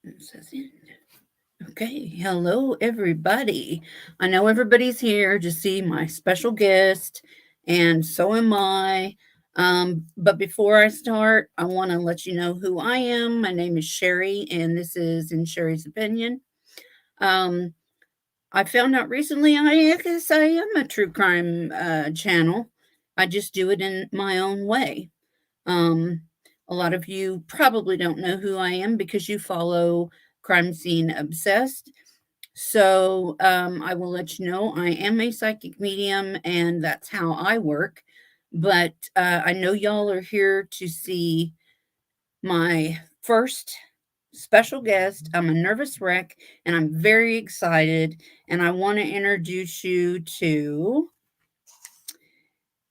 It says end. Okay, hello everybody. I know everybody's here to see my special guest, and so am I. But before I start, I want to let you know who I am. My name is Sherry, and this is In Sherry's Opinion. Um, I found out recently I guess I am a true crime channel. I just do it in my own way. Um, a lot of you probably don't know who I am because you follow Crime Scene Obsessed. So I will let you know I am a psychic medium and that's how I work. But I know y'all are here to see my first special guest. I'm a nervous wreck and I'm very excited. And I want to introduce you to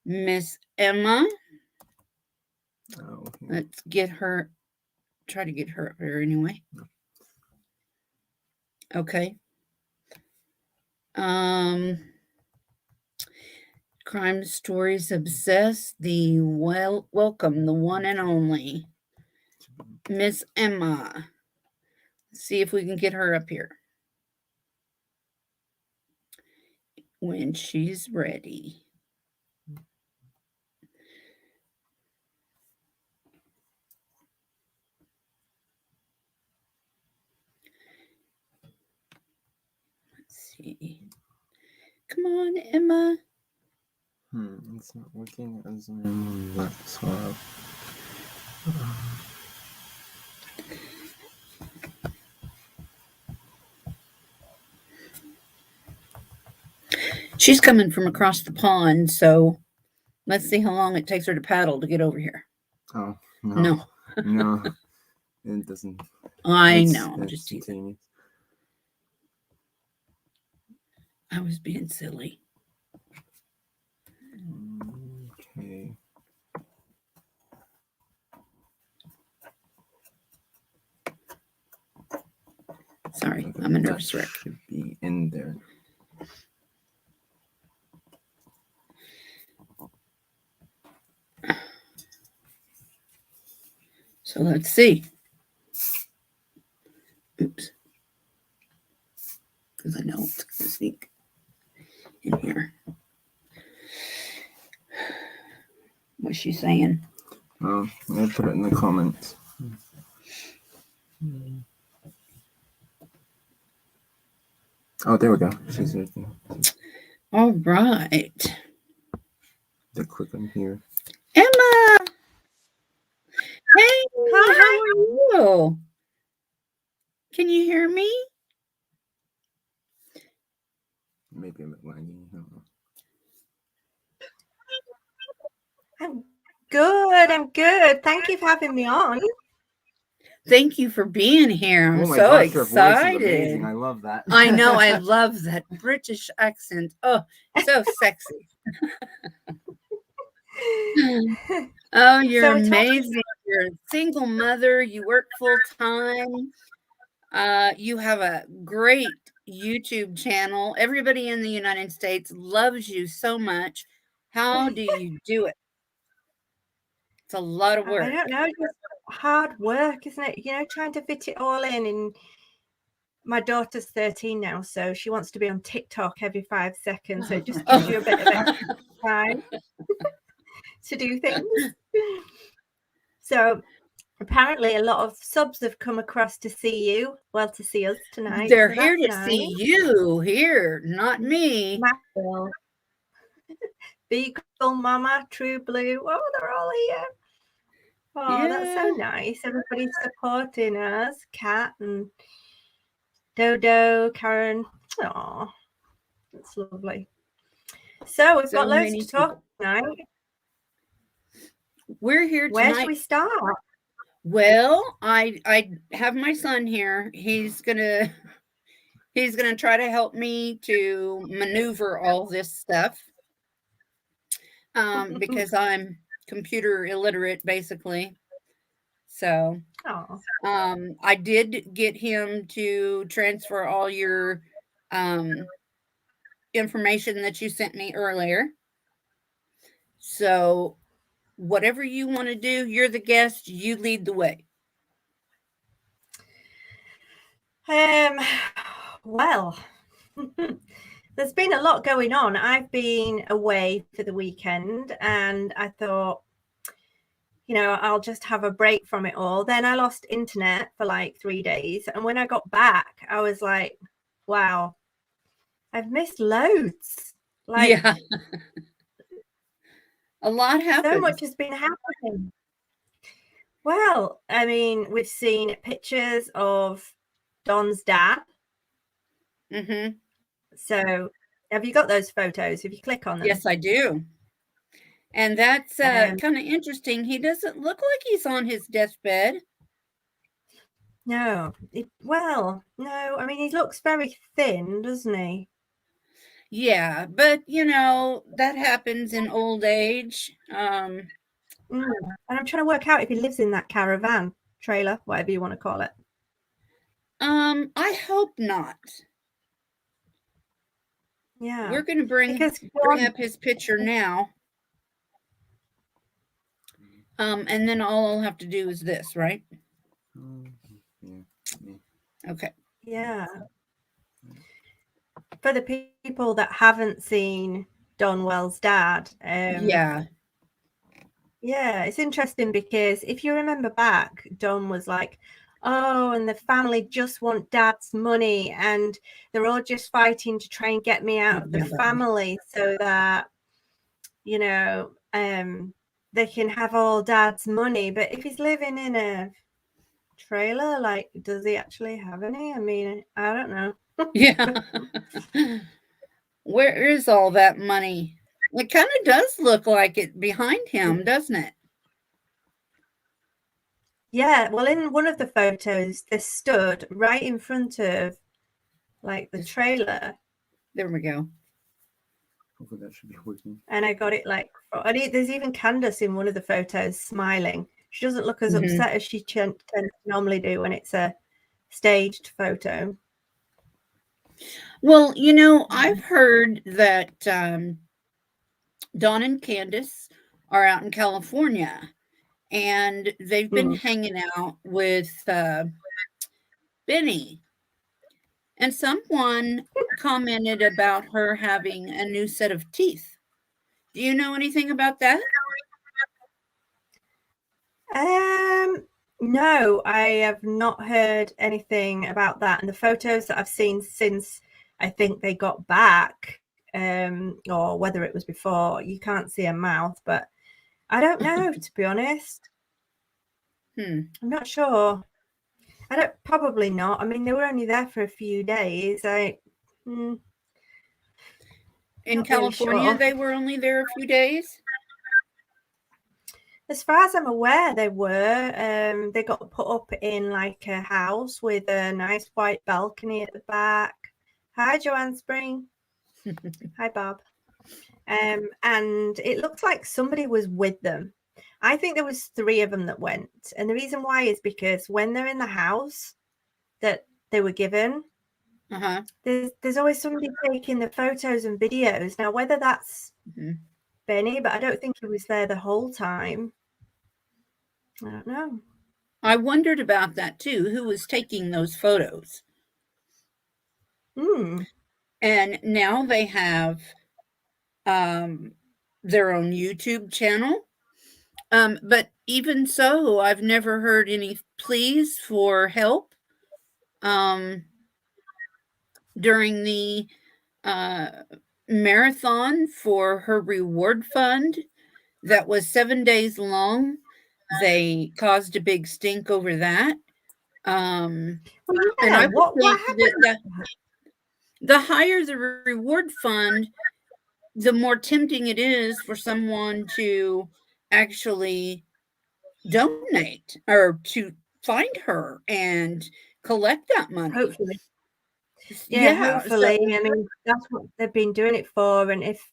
Miss Emma. Oh, okay. Let's get her, try to get her up here anyway. Okay. Um, Crime Stories Obsessed, the welcome, the one and only Miss Emma. Let's see if we can get her up here when she's ready. Let's see. Come on, Emma. It's not working as my laptop. She's coming from across the pond, so let's see how long it takes her to paddle to get over here. Oh, No. no. No. It doesn't. I know. I'm It's just teasing. instantaneous. I was being silly. Okay. Sorry, Okay, I'm a that nervous wreck. should be in there. So let's see. Oops. Because I know it's going to sneak in here. What's she saying? Oh, I put it in the comments. Oh, there we go. She's right there. All right. The click on here. Emma! Hey, Hi. how are you? Can you hear me? Maybe a bit laggy. I don't know. I'm good. I'm good. Thank you for having me on. Thank you for being here. I'm Oh my so gosh, your voice is excited. amazing. I love that. I know. I love that British accent. Oh, so sexy. Oh, you're So it's all- amazing. You're a single mother. You work full time. You have a great YouTube channel. Everybody in the United States loves you so much. How do you do it? It's a lot of I work. don't know, just hard work, isn't it? You know, trying to fit it all in. And my daughter's 13 now, so she wants to be on TikTok every 5 seconds. So it just gives you a bit of extra time to do things. So apparently a lot of subs have come across to see you. Well, to see us tonight. They're So here to that's see nice. you here, not me. Maxwell, Beagle Mama, True Blue. Oh, they're all here. Oh, that's so Yeah. nice. Everybody's supporting us. Kat and Dodo, Karen. Oh, that's lovely. So we've So got loads many to talk people. tonight. We're here Where should tonight. we start? Well, I have my son here. He's gonna try to help me to maneuver all this stuff. Because I'm computer illiterate basically. So Oh, I did get him to transfer all your um information that you sent me earlier. So whatever you want to do, you're the guest, you lead the way. Well, there's been a lot going on. I've been away for the weekend and I thought, I'll just have a break from it all. Then I lost internet for like 3 days. And when I got back, I was like, wow, I've missed loads. Like, Yeah. A lot so happened. much has been happening. Well, I mean, we've seen pictures of Don's dad. Mm-hmm. So have you got those photos? If you click on them? Yes, I do. And that's kind of interesting. He doesn't look like he's on his deathbed. No. No. I mean, he looks very thin, doesn't he? Yeah, but that happens in old age. And I'm trying to work out if he lives in that caravan trailer, whatever you want to call it. I hope not. Yeah. We're going to bring up his picture now. And then all I'll have to do is this, right? Okay. Yeah. For the people that haven't seen Don Well's dad, yeah, it's interesting because if you remember back, Don was like, oh, and the family just want dad's money and they're all just fighting to try and get me out of the family so that, they can have all dad's money. But if he's living in a trailer, like, does he actually have any? I mean, I don't know. Yeah. Where is all that money? It kind of does look like it behind him, doesn't it? Yeah, well, in one of the photos, they stood right in front of, like, the trailer. There we go. Hopefully that should be working. And I got it, like, there's even Candace in one of the photos smiling. She doesn't look as upset as she tends to normally do when it's a staged photo. Well, I've heard that Dawn and Candace are out in California, and they've been hanging out with Benny. And someone commented about her having a new set of teeth. Do you know anything about that? No, I have not heard anything about that. And the photos that I've seen since I think they got back, or whether it was before, you can't see a mouth, but I don't know, to be honest. I'm not sure. Probably not. I mean, they were only there for a few days. In California, really sure. They were only there a few days? As far as I'm aware, they were. They got put up in like a house with a nice white balcony at the back. Hi, Joanne Spring. Hi, Bob. And it looked like somebody was with them. I think there was 3 of them that went. And the reason why is because when they're in the house that they were given, there's always somebody taking the photos and videos. Now, whether that's Benny, but I don't think he was there the whole time. I don't know. I wondered about that too. Who was taking those photos? And now they have their own YouTube channel. But even so, I've never heard any pleas for help during the marathon for her reward fund that was 7 days long. They caused a big stink over that. And I would think that the higher the reward fund, the more tempting it is for someone to actually donate or to find her and collect that money. Hopefully. Yeah, hopefully. So, I mean, that's what they've been doing it for. And if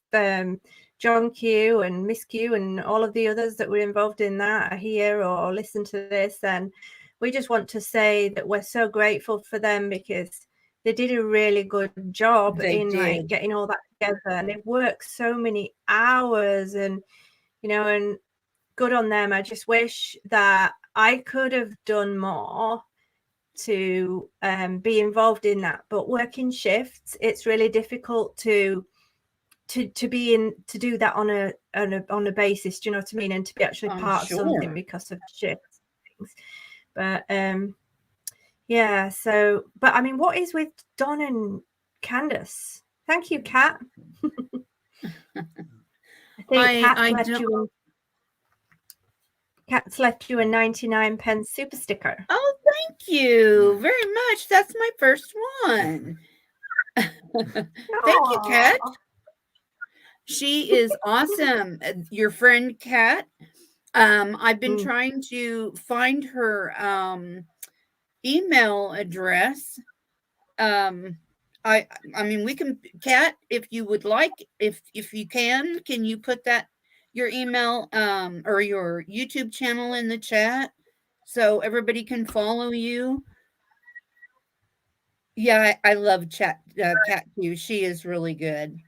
John Q and Miss Q and all of the others that were involved in that are here or listen to this, then we just want to say that we're so grateful for them because they did a really good job like getting all that together. And they've worked so many hours and, and good on them. I just wish that I could have done more to be involved in that, but working shifts, it's really difficult to do that on a basis. Do you know what I mean? And to be actually part of something because of shifts and things. But yeah, so but I mean, what is with Don and Candice? Thank you, Kat. I think Kat's left you a 99p super sticker. Oh, thank you very much. That's my first one. Thank you, Kat. She is awesome. Your friend Kat. I've been trying to find her email address. I mean, we can, Kat, if you would like, if you can you put that your email or your YouTube channel in the chat so everybody can follow you? Yeah, I love Kat too. She is really good.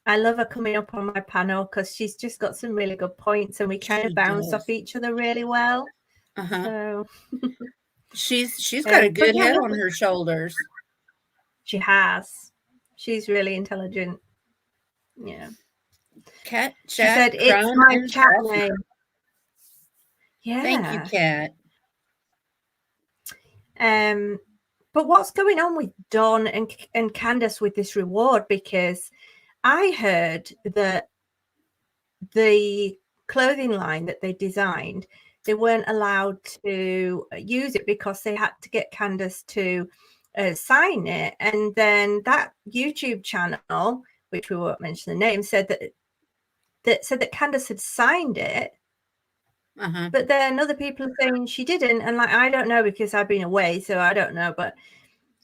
I love her coming up on my panel because she's just got some really good points, and we kind of bounce off each other really well. So she's got a good head on her shoulders. She has. She's really intelligent. Yeah. Cat She said it's my chat name. Yeah. Thank you, Kat. But what's going on with Dawn and Candice with this reward? Because I heard that the clothing line that they designed, they weren't allowed to use it because they had to get Candice to sign it. And then that YouTube channel, which we won't mention the name, said that Candice had signed it. But then other people are saying she didn't, and like, I don't know, because I've been away, so I don't know. But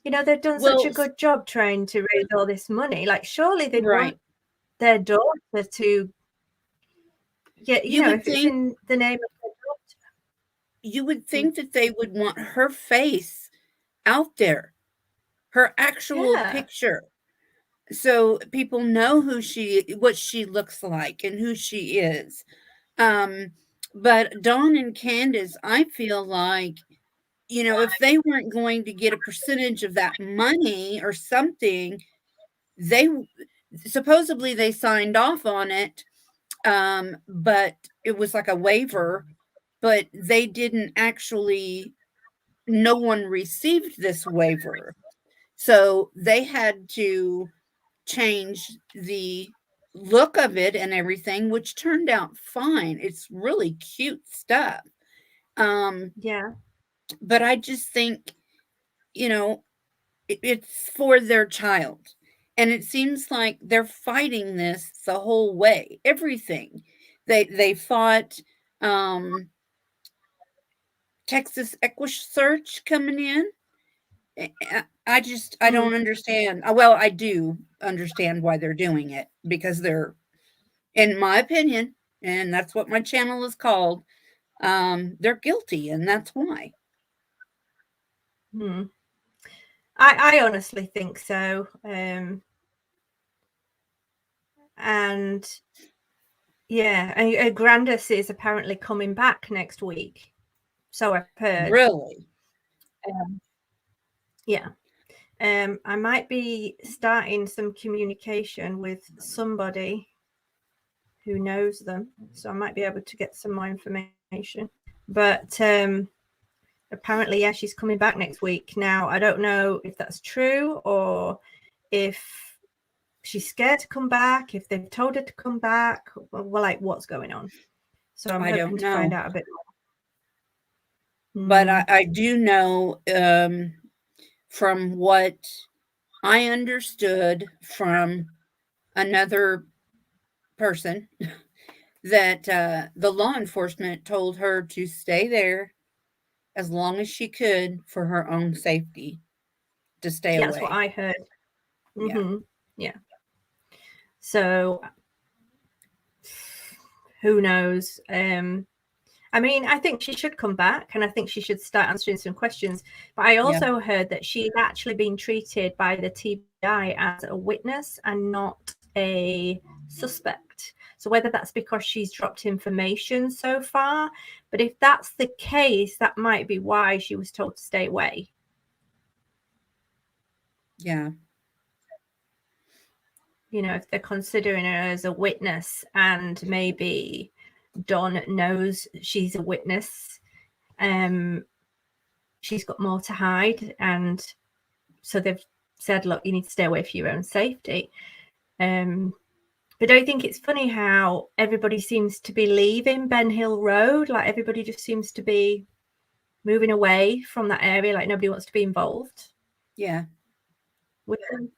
you know, they've done such a good job trying to raise all this money. Like, surely they'd want their daughter to get, you know, if it's in the name of their daughter. You would think that they would want her face out there, her actual picture, so people know what she looks like and who she is. But Dawn and Candice, I feel like, you know, if they weren't going to get a percentage of that money or something, they supposedly they signed off on it, but it was like a waiver, but they didn't actually, no one received this waiver. So they had to change the look of it and everything, which turned out fine. It's really cute stuff. Yeah. But I just think, you know, it's for their child. And it seems like they're fighting this the whole way. Everything. They fought Texas EquiSearch coming in. I don't understand. Well, I do understand why they're doing it, because they're, in my opinion, and that's what my channel is called, they're guilty, and that's why. I honestly think so. And yeah, and Grandis is apparently coming back next week, so I've heard. Really? Yeah. I might be starting some communication with somebody who knows them, so I might be able to get some more information. But apparently, yeah, she's coming back next week. Now, I don't know if that's true or if she's scared to come back, if they've told her to come back, well, like, what's going on. So I'm hoping to find out a bit more. But I do know, from what I understood from another person, that the law enforcement told her to stay there as long as she could for her own safety, to stay away. That's what I heard. Yeah. So who knows? I mean, I think she should come back, and I think she should start answering some questions. But I also heard that she's actually been treated by the TBI as a witness and not a suspect. So whether that's because she's dropped information so far, but if that's the case, that might be why she was told to stay away. Yeah. You know, if they're considering her as a witness and maybe Dawn knows she's a witness, she's got more to hide, and so they've said, look, you need to stay away for your own safety. But don't you think it's funny how everybody seems to be leaving Ben Hill Road? Like everybody just seems to be moving away from that area, like nobody wants to be involved. Yeah. With them.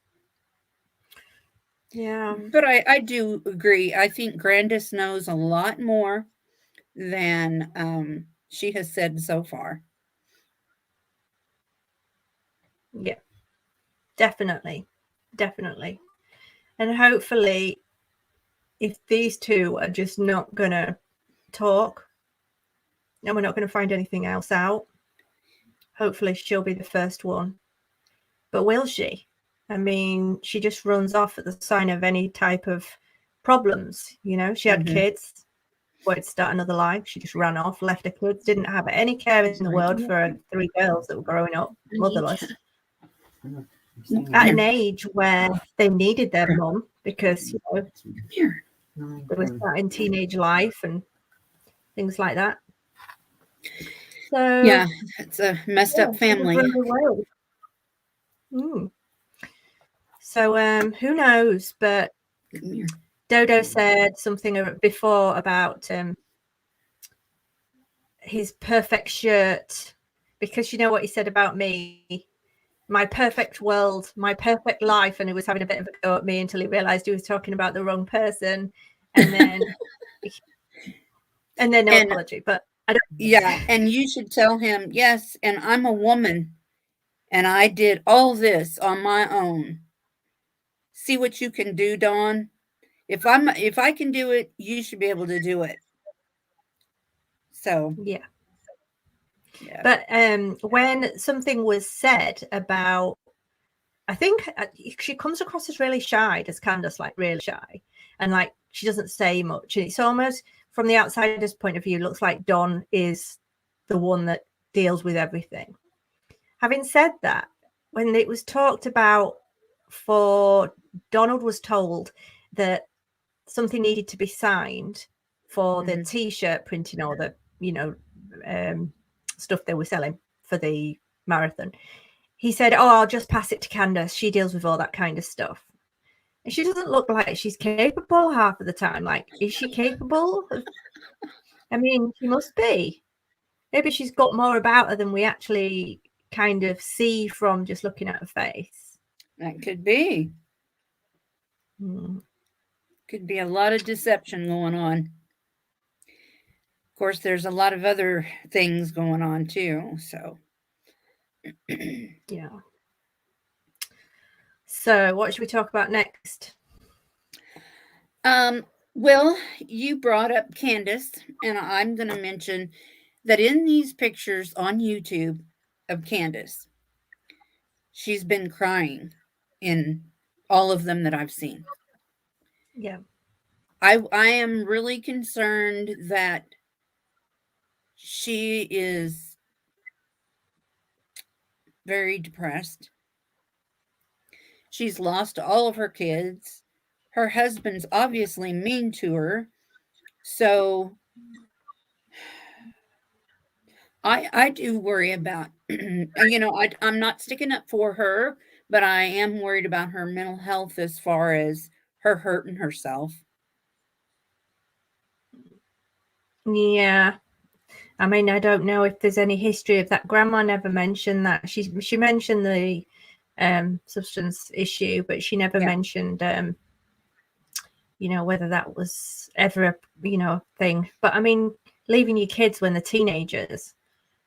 Yeah. But I do agree. I think Grandis knows a lot more than she has said so far. Yeah. Definitely. Definitely. And hopefully, if these two are just not going to talk and we're not going to find anything else out, hopefully she'll be the first one. But will she? I mean, she just runs off at the sign of any type of problems. You know, she had kids, wanted to start another life. She just ran off, left her kids, didn't have any care in the world for 3 girls that were growing up motherless. At an age where they needed their mum because, you know, they were starting teenage life and things like that. So yeah, it's a messed up family. So who knows? But Dodo said something before about his perfect shirt, because you know what he said about me, my perfect world, my perfect life, and he was having a bit of a go at me until he realized he was talking about the wrong person, and then no apology. But I don't. Yeah, and you should tell him, yes, and I'm a woman, and I did all this on my own. See what you can do, Dawn. If I can do it, you should be able to do it. So Yeah. yeah. But when something was said about, I think she comes across as really shy, does Candace, like really shy, and like she doesn't say much. It's almost, from the outsider's point of view, looks like Dawn is the one that deals with everything. Having said that, when it was talked about, for Donald was told that something needed to be signed for the T-shirt printing or the, you know, stuff they were selling for the marathon. He said, oh, I'll just pass it to Candace. She deals with all that kind of stuff. And she doesn't look like she's capable half of the time. Like, is she capable? I mean, she must be. Maybe she's got more about her than we actually kind of see from just looking at her face. That could be. Could be a lot of deception going on. Of course, there's a lot of other things going on too. So yeah. So what should we talk about next? Well, you brought up Candace, and I'm going to mention that in these pictures on YouTube of Candace, she's been crying in all of them that I've seen. Yeah. I am really concerned that she is very depressed. She's lost all of her kids. Her husband's obviously mean to her. So I do worry about, you know, I'm not sticking up for her, but I am worried about her mental health as far as her hurting herself. Yeah. I mean, I don't know if there's any history of that. Grandma never mentioned that. She mentioned the substance issue, but she never mentioned, you know, whether that was ever a, you know, thing. But I mean, leaving your kids when they're teenagers,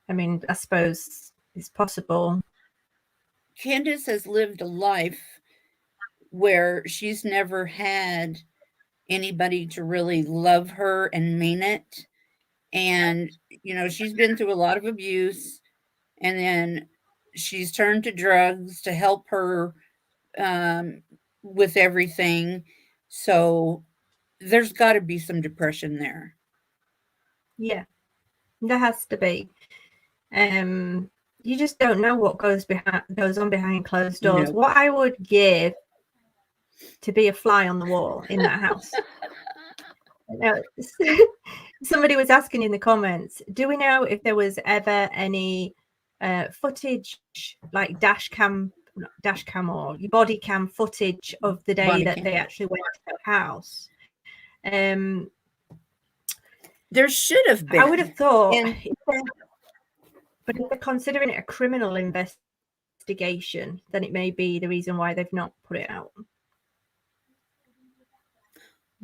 I mean, I suppose it's possible. Candace has lived a life where she's never had anybody to really love her and mean it. And, you know, she's been through a lot of abuse, and then she's turned to drugs to help her with everything. So there's got to be some depression there. Yeah, there has to be. You just don't know what goes on behind closed doors. No. What I would give to be a fly on the wall in that house. Somebody was asking in the comments, do we know if there was ever any footage, like dash cam or your body cam footage of the day that they actually went to the house? There should have been. I would have thought, but if they're considering it a criminal investigation, then it may be the reason why they've not put it out.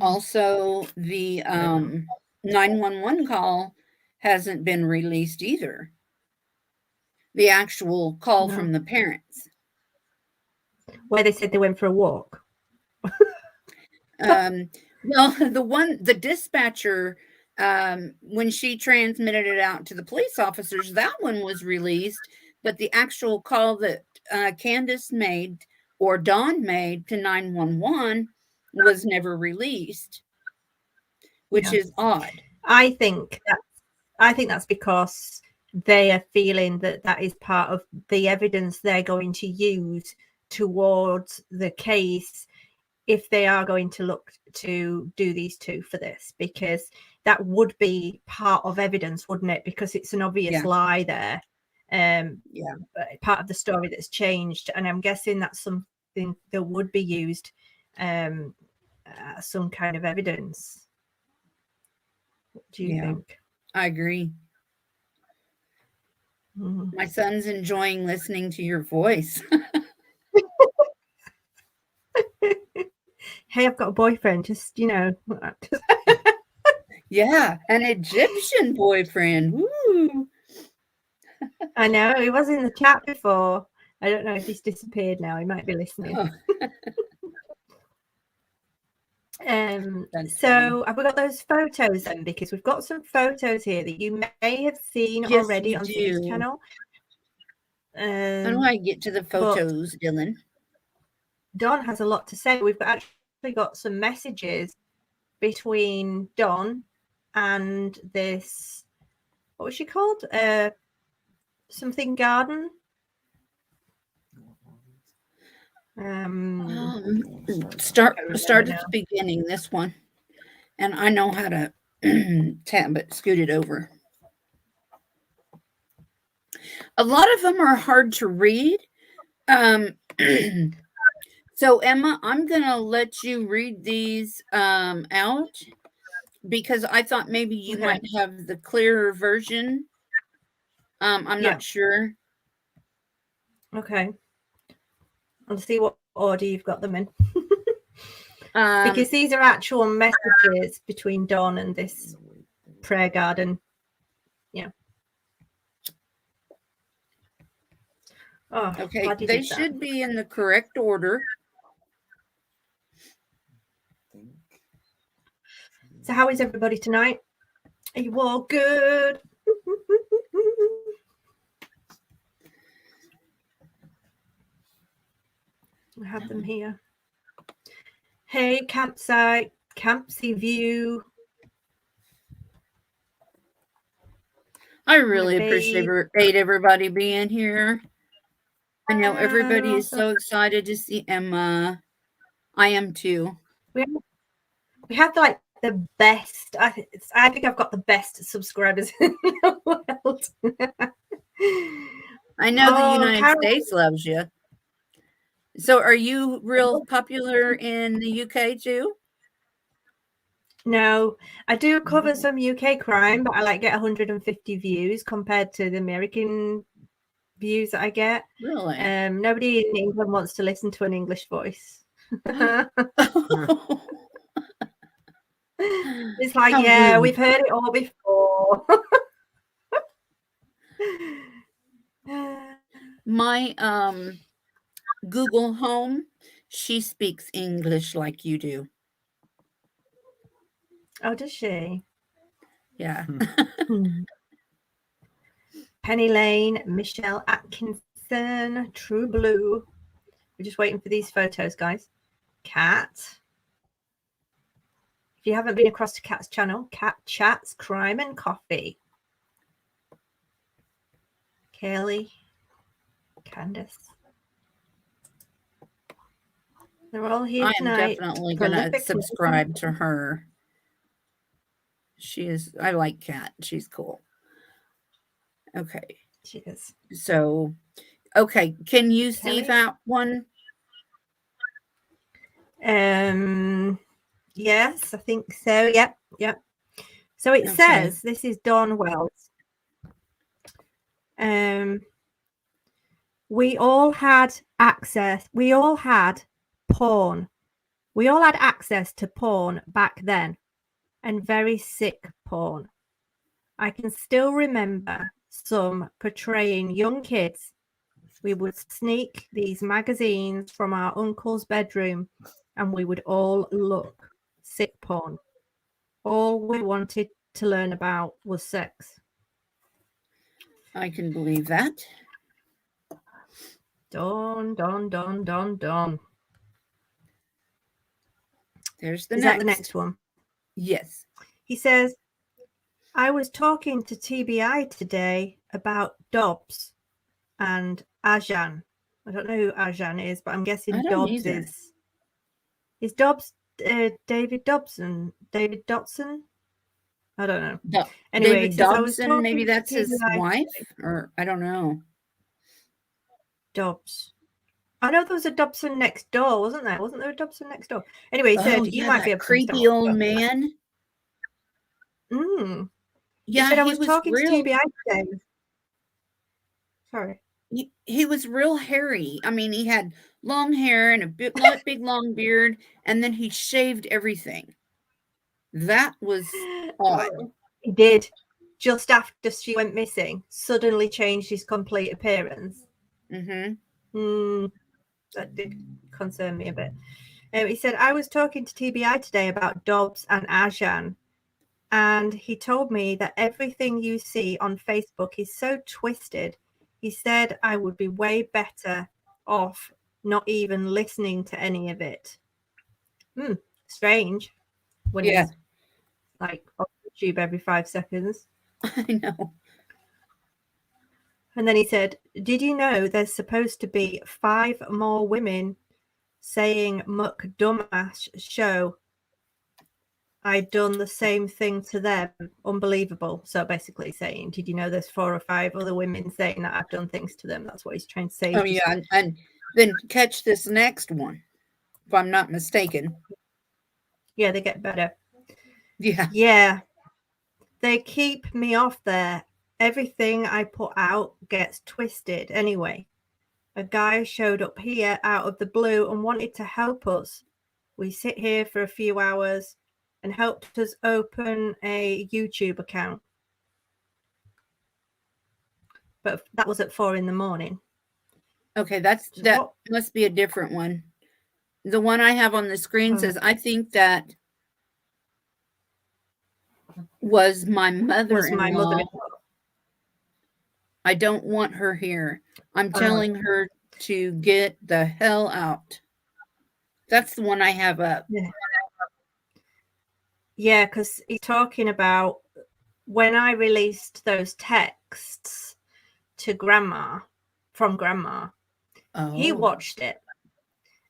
Also, the 911 call hasn't been released either. The actual call from the parents, where they said they went for a walk. Well, the dispatcher, when she transmitted it out to the police officers, that one was released, but the actual call that Candace made or Dawn made to 911 was never released, which is odd. I think that's because they are feeling that is part of the evidence they're going to use towards the case if they are going to look to do these two for this, because that would be part of evidence, wouldn't it? Because it's an obvious lie there. Part of the story that's changed, and I'm guessing that's something that would be used some kind of evidence. What do you think? I agree. My son's enjoying listening to your voice. Hey, I've got a boyfriend, just, Yeah, an Egyptian boyfriend. Woo! I know, he was in the chat before. I don't know if he's disappeared now. He might be listening. So have we got those photos then? Because we've got some photos here that you may have seen already on this channel. How do I get to the photos, Dylan? Dawn has a lot to say. We've actually got some messages between Dawn and this, what was she called? Something garden. Start at the beginning, this one. And I know how to tab it, scoot it over. A lot of them are hard to read. So Emma, I'm gonna let you read these out because I thought maybe you might have the clearer version. I'm not sure. Okay. I'll see what order you've got them in. Because these are actual messages between Dawn and this prayer garden. Yeah. Oh, okay. They should be in the correct order. So how is everybody tonight? Are you all good? I have them here. Hey, campsite, Campsy View. I really appreciate everybody being here. I know everybody is so excited to see Emma. I am too. We have like the best. I think I've got the best subscribers in the world. I know the United States loves you. So are you real popular in the UK too? No, I do cover some UK crime, but I get 150 views compared to the American views that I get. Really? Nobody in England wants to listen to an English voice. It's like, yeah, we've heard it all before. My Google Home, she speaks English like you do. Oh, does she? Yeah. Penny Lane, Michelle Atkinson, True Blue. We're just waiting for these photos, guys. Cat. If you haven't been across to Kat's channel, Cat Chats, Crime and Coffee. Kaylee, Candice. They're all here I am tonight. definitely going to Prolific subscribe to her. I like Kat. She's cool. Okay. She is. So, okay. Can you see Kelly? that one? Yes, I think so. Yep. So it says, this is Dawn Wells. We all had access. We all had porn. We all had access to porn back then, and very sick porn. I can still remember some portraying young kids. We would sneak these magazines from our uncle's bedroom, and we would all look. Sick porn. All we wanted to learn about was sex. I can believe that. Don. There's the Is next. that the next one? Yes. He says, I was talking to TBI today about Dobbs and Ajan. I don't know who Ajan is, but I'm guessing Dobbs either. Is Dobbs David Dobson? David Dotson? I don't know. Anyway, David Dobson, maybe that's his wife, or I don't know. Dobbs. I know there was a Dobson next door, wasn't there? Wasn't there a Dobson next door? Anyway, he said you might be a creepy old man. Yeah, he said, I was talking to TBI today. Sorry. He was real hairy. I mean, he had long hair and a big long beard, and then he shaved everything. That was odd. He did. Just after she went missing, suddenly changed his complete appearance. That did concern me a bit. He said, I was talking to TBI today about Dobbs and Ajan, and he told me that everything you see on Facebook is so twisted. He said I would be way better off not even listening to any of it. Strange. When he's like on YouTube every 5 seconds. I know. And then he said, did you know there's supposed to be 5 more women saying muck dumbass show I'd done the same thing to them? Unbelievable. So basically saying, did you know there's 4 or 5 other women saying that I've done things to them? That's what he's trying to say. Oh, yeah. And then catch this next one, if I'm not mistaken. Yeah, they get better. Yeah. They keep me off there. Everything I put out gets twisted. Anyway, a guy showed up here out of the blue and wanted to help us. We sit here for a few hours and helped us open a YouTube account. But that was at 4 a.m. Okay, that must be a different one. The one I have on the screen says, I think that was my mother-in-law. I don't want her here. I'm telling her to get the hell out. That's the one I have up. Yeah, because he's talking about when I released those texts to Grandma, from Grandma, he watched it.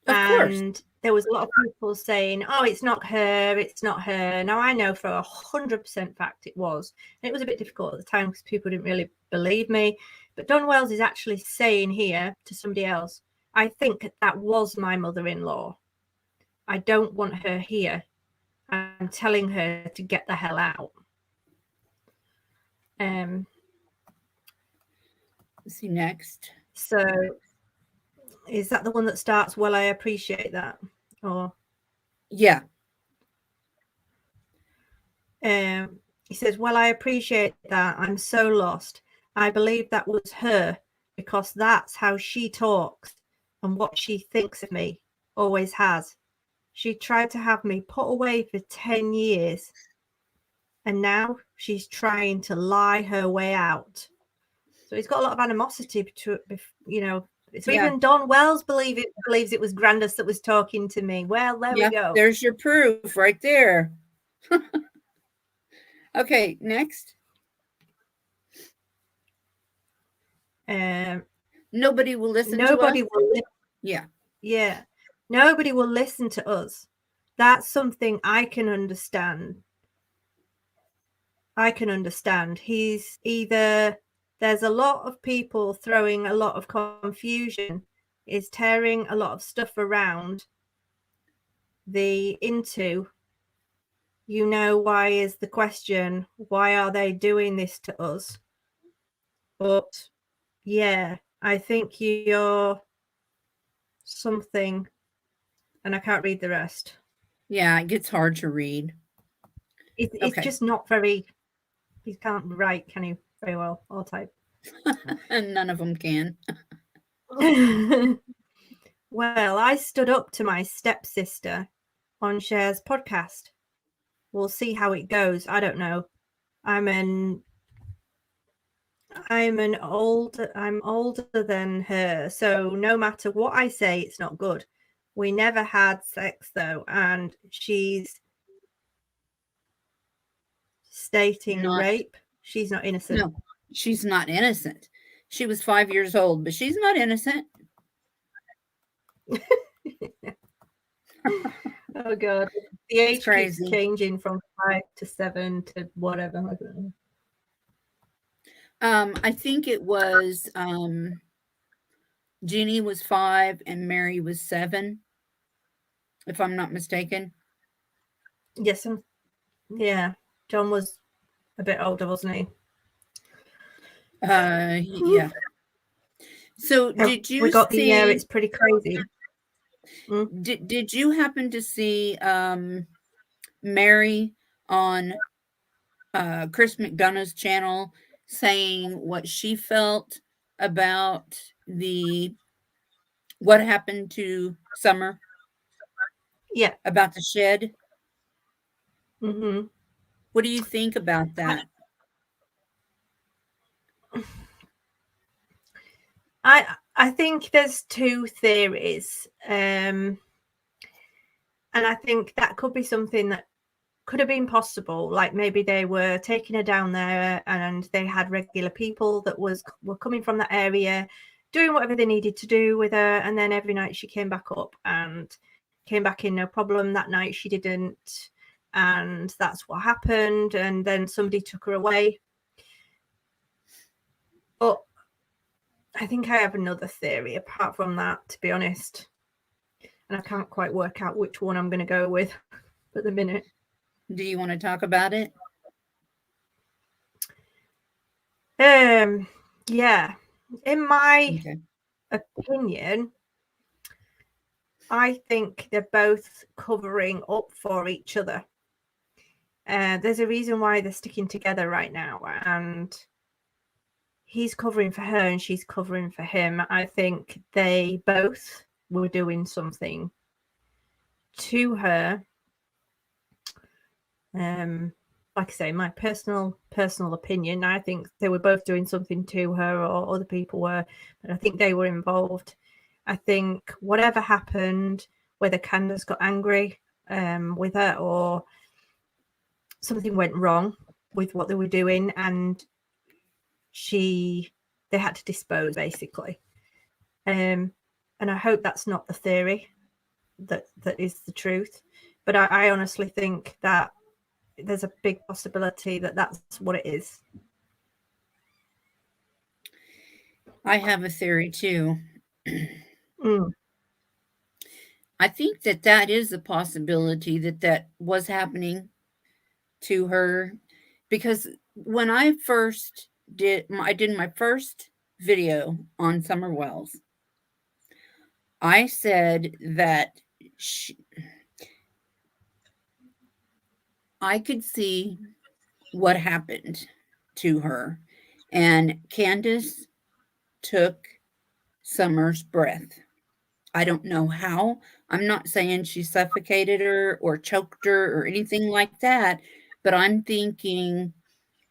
Of course. There was a lot of people saying, oh, it's not her, it's not her. Now, I know for 100% fact it was. And it was a bit difficult at the time because people didn't really believe me. But Don Wells is actually saying here to somebody else, I think that was my mother-in-law. I don't want her here. I'm telling her to get the hell out. Let's see next. So is that the one that starts, well, I appreciate that? Or yeah. He says, well, I appreciate that. I'm so lost. I believe that was her because that's how she talks and what she thinks of me, always has. She tried to have me put away for 10 years and now she's trying to lie her way out. So he's got a lot of animosity to, you know. So even Don Wells believes it was Grandis that was talking to me. Well, there we go. There's your proof right there. Okay, next. Nobody will listen to us. Nobody will. Yeah. Yeah. Nobody will listen to us. That's something I can understand. He's either there's a lot of people throwing a lot of confusion, is tearing a lot of stuff around the into. You know, why is the question, why are they doing this to us? But yeah, I think you're something, and I can't read the rest. Yeah, it gets hard to read. It's Okay. just not very, he can't write, can he, very well, or type. And none of them can. Well, I stood up to my stepsister on Cher's podcast. We'll see how it goes. I don't know. I'm older than her, so no matter what I say, it's not good. We never had sex though, and she's stating rape. She's not innocent. No, she's not innocent. She was 5 years old, but she's not innocent. Oh god, the age keeps crazy. changing from 5 to 7 to whatever. I don't know. I think it was Jeannie was 5 and Mary was 7, if I'm not mistaken. Yes, yeah. John was a bit older, wasn't he? Yeah. So did you we got see? the year? It's pretty crazy. Did you happen to see Mary on Chris McDonough's channel saying what she felt about what happened to Summer? Yeah. About the shed? Mm-hmm. What do you think about that? I think there's two theories, and I think that could be something that could have been possible. Like maybe they were taking her down there, and they had regular people that were coming from that area, doing whatever they needed to do with her, and then every night she came back up and came back in no problem. That night she didn't, and that's what happened. And then somebody took her away. But I think I have another theory apart from that, to be honest. And I can't quite work out which one I'm going to go with at the minute. Do you want to talk about it? Yeah. In my opinion, I think they're both covering up for each other. There's a reason why they're sticking together right now, and he's covering for her and she's covering for him. I think they both were doing something to her. Like I say, my personal opinion, I think they were both doing something to her, or other people were, but I think they were involved. I think whatever happened, whether Candace got angry with her or something went wrong with what they were doing, and they had to dispose, basically. And I hope that's not the theory, that is the truth. But I honestly think that there's a big possibility that that's what it is. I have a theory too. I think that is a possibility that was happening to her, because when I did my first video on Summer Wells, I said that I could see what happened to her, and Candace took Summer's breath. I don't know how. I'm not saying she suffocated her or choked her or anything like that, but I'm thinking,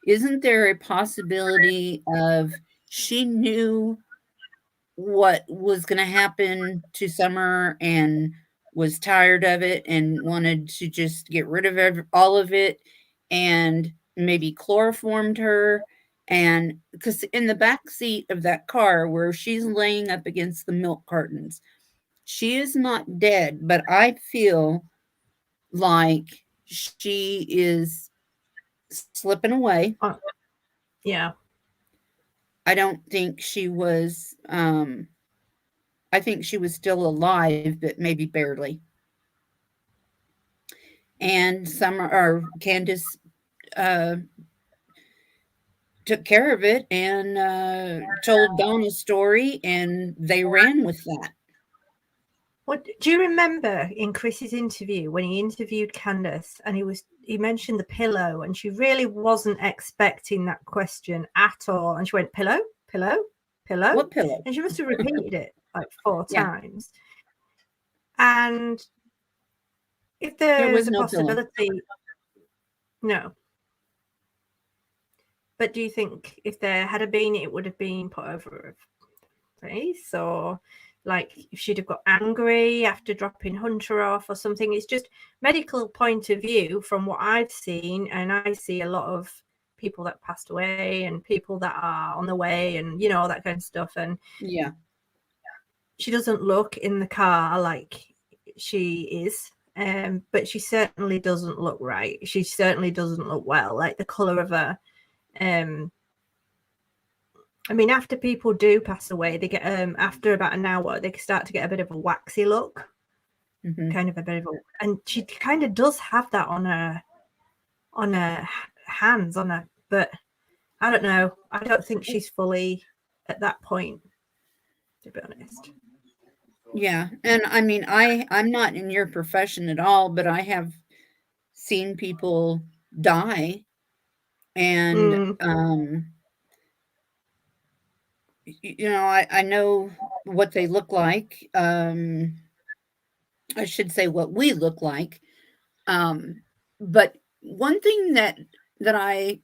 isn't there a possibility of she knew what was going to happen to Summer, and was tired of it and wanted to just get rid of all of it, and maybe chloroformed her. And because in the back seat of that car where she's laying up against the milk cartons, she is not dead, but I feel like she is slipping away. Oh, yeah. I don't think she was, I think she was still alive, but maybe barely. And Candace uh, took care of it and told Donna's story, and they ran with that. What do you remember in Chris's interview when he interviewed Candace and he mentioned the pillow, and she really wasn't expecting that question at all, and she went pillow, pillow, pillow, What pillow? and she must have repeated it like 4 Yeah. times. And if There there's was a no pillow. possibility, no. But do you think if there had been, it would have been put over her face, or like if she'd have got angry after dropping Hunter off or something? It's just medical point of view from what I've seen, and I see a lot of people that passed away and people that are on the way, and you know, all that kind of stuff. And Yeah. she doesn't look in the car like she is, but she certainly doesn't look right. She certainly doesn't look well. Like the color of her. I mean, after people do pass away, they get after about an hour, they start to get a bit of a waxy look, kind of a bit of a, and she kind of does have that on her hands, on her, but I don't know. I don't think she's fully at that point, to be honest. Yeah. And I mean, I'm not in your profession at all, but I have seen people die, and you know, I know what they look like. I should say what we look like. But one thing that I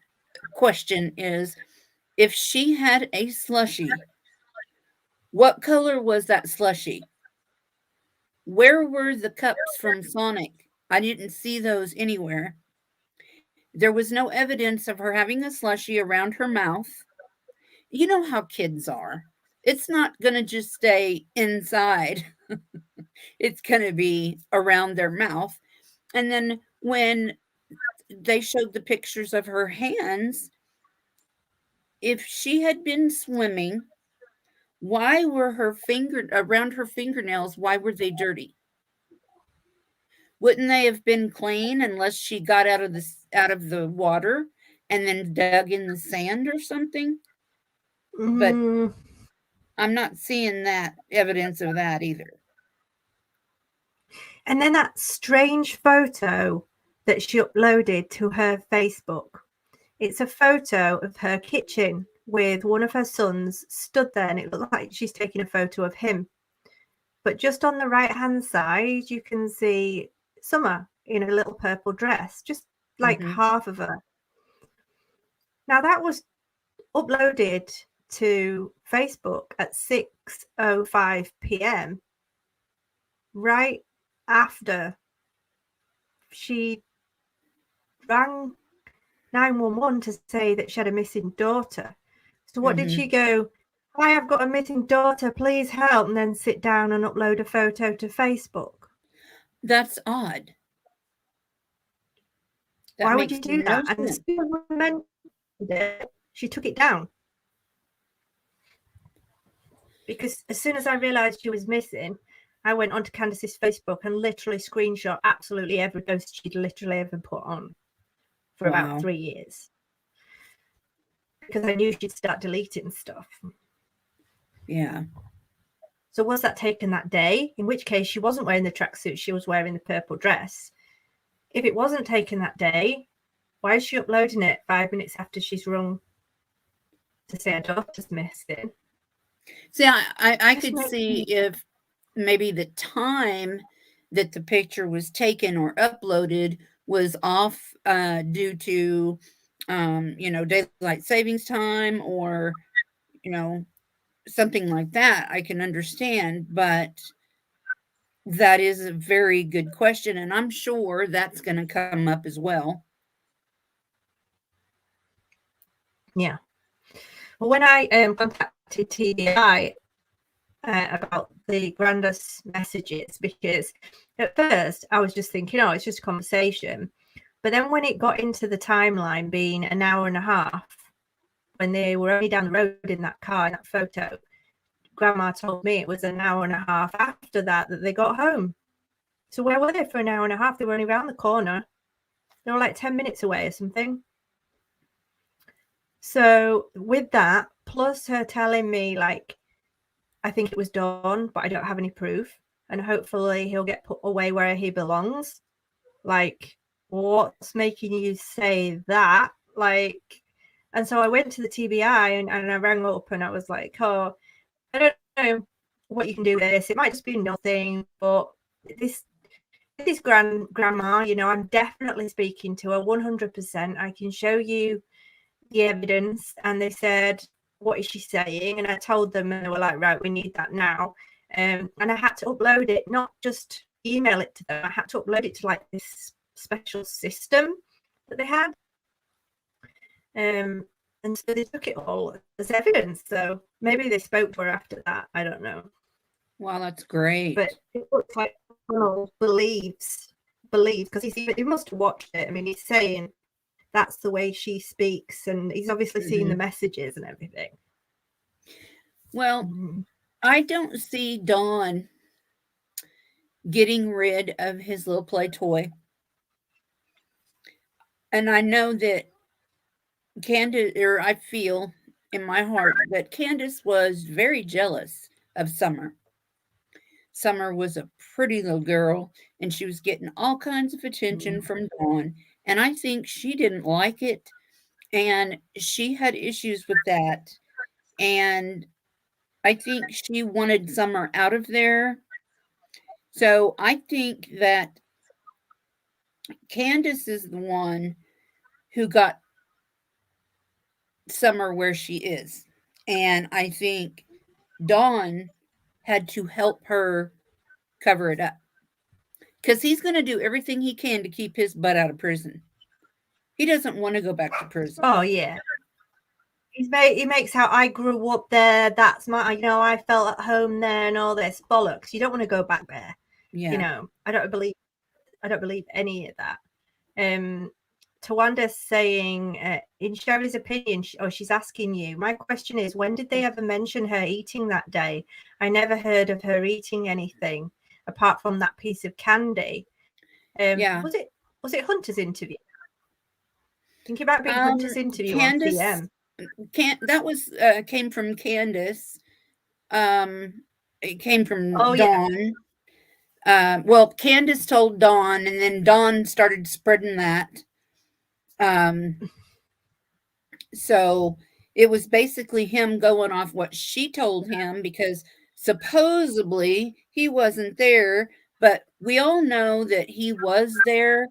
question is, if she had a slushy, what color was that slushy? Where were the cups from Sonic? I didn't see those anywhere. There was no evidence of her having a slushy around her mouth. You know how kids are. It's not going to just stay inside. It's going to be around their mouth. And then when they showed the pictures of her hands, if she had been swimming, why were her around her fingernails, why were they dirty? Wouldn't they have been clean unless she got out of the water and then dug in the sand or something? But I'm not seeing that evidence of that either. And then that strange photo that she uploaded to her Facebook. It's a photo of her kitchen with one of her sons stood there, and it looked like she's taking a photo of him. But just on the right-hand side, you can see Summer in a little purple dress, just like half of her. Now, that was uploaded to Facebook at 6:05 p.m. right after she rang 911 to say that she had a missing daughter. So what did she go, "Hi, I've got a missing daughter, please help," and then sit down and upload a photo to Facebook? That's odd. Why would you do that? And as soon as we mentioned it, she took it down. Because as soon as I realised she was missing, I went onto Candace's Facebook and literally screenshot absolutely every post she'd literally ever put on for about 3 years. Because I knew she'd start deleting stuff. Yeah. So was that taken that day? In which case she wasn't wearing the tracksuit, she was wearing the purple dress. If it wasn't taken that day, why is she uploading it 5 minutes after she's rung to say her daughter's missing? See, I could see if maybe the time that the picture was taken or uploaded was off due to, you know, daylight savings time, or, you know, something like that. I can understand, but That is a very good question, and I'm sure that's going to come up as well. Yeah. Well, when I contacted TBI about the Grandis messages, because at first I was just thinking, oh, it's just a conversation. But then when it got into the timeline being an hour and a half, when they were only down the road in that car, in that photo, Grandma told me it was an hour and a half after that they got home. So where were they for an hour and a half? They were only around the corner. They were like 10 minutes away or something. So with that, plus her telling me, like, I think it was Dawn, but I don't have any proof, and hopefully he'll get put away where he belongs. Like, what's making you say that? Like, and so I went to the TBI and I rang up and I was like, oh, I don't know what you can do with this. It might just be nothing, but this is grandma, you know, I'm definitely speaking to her 100%. I can show you the evidence. And they said, what is she saying? And I told them, and they were like, right, we need that now. And I had to upload it, not just email it to them. I had to upload it to like this special system that they had. And so they took it all as evidence. So maybe they spoke to her after that. I don't know. Wow, that's great. But it looks like Donald believes, because he must have watched it. I mean, he's saying that's the way she speaks, and he's obviously seen the messages and everything. Well, I don't see Don getting rid of his little play toy. And I know that Candace, or I feel in my heart that Candace was very jealous of Summer. Summer was a pretty little girl, and she was getting all kinds of attention from Dawn. And I think she didn't like it, and she had issues with that. And I think she wanted Summer out of there. So I think that Candace is the one who got Summer where she is. And I think Dawn had to help her cover it up. Because he's going to do everything he can to keep his butt out of prison. He doesn't want to go back to prison. Oh, yeah. He makes out I grew up there. That's my, you know, I felt at home there and all this bollocks. You don't want to go back there. Yeah. You know, I don't believe any of that. Tawanda's saying, in Sherry's opinion, she's asking you, my question is, when did they ever mention her eating that day? I never heard of her eating anything apart from that piece of candy. Yeah. Was it Hunter's interview? Think about being Hunter's interview Candace, on TM. That was came from Candace. It came from Dawn. Yeah. Well, Candace told Dawn, and then Dawn started spreading that. So it was basically him going off what she told him, because supposedly he wasn't there, but we all know that he was there,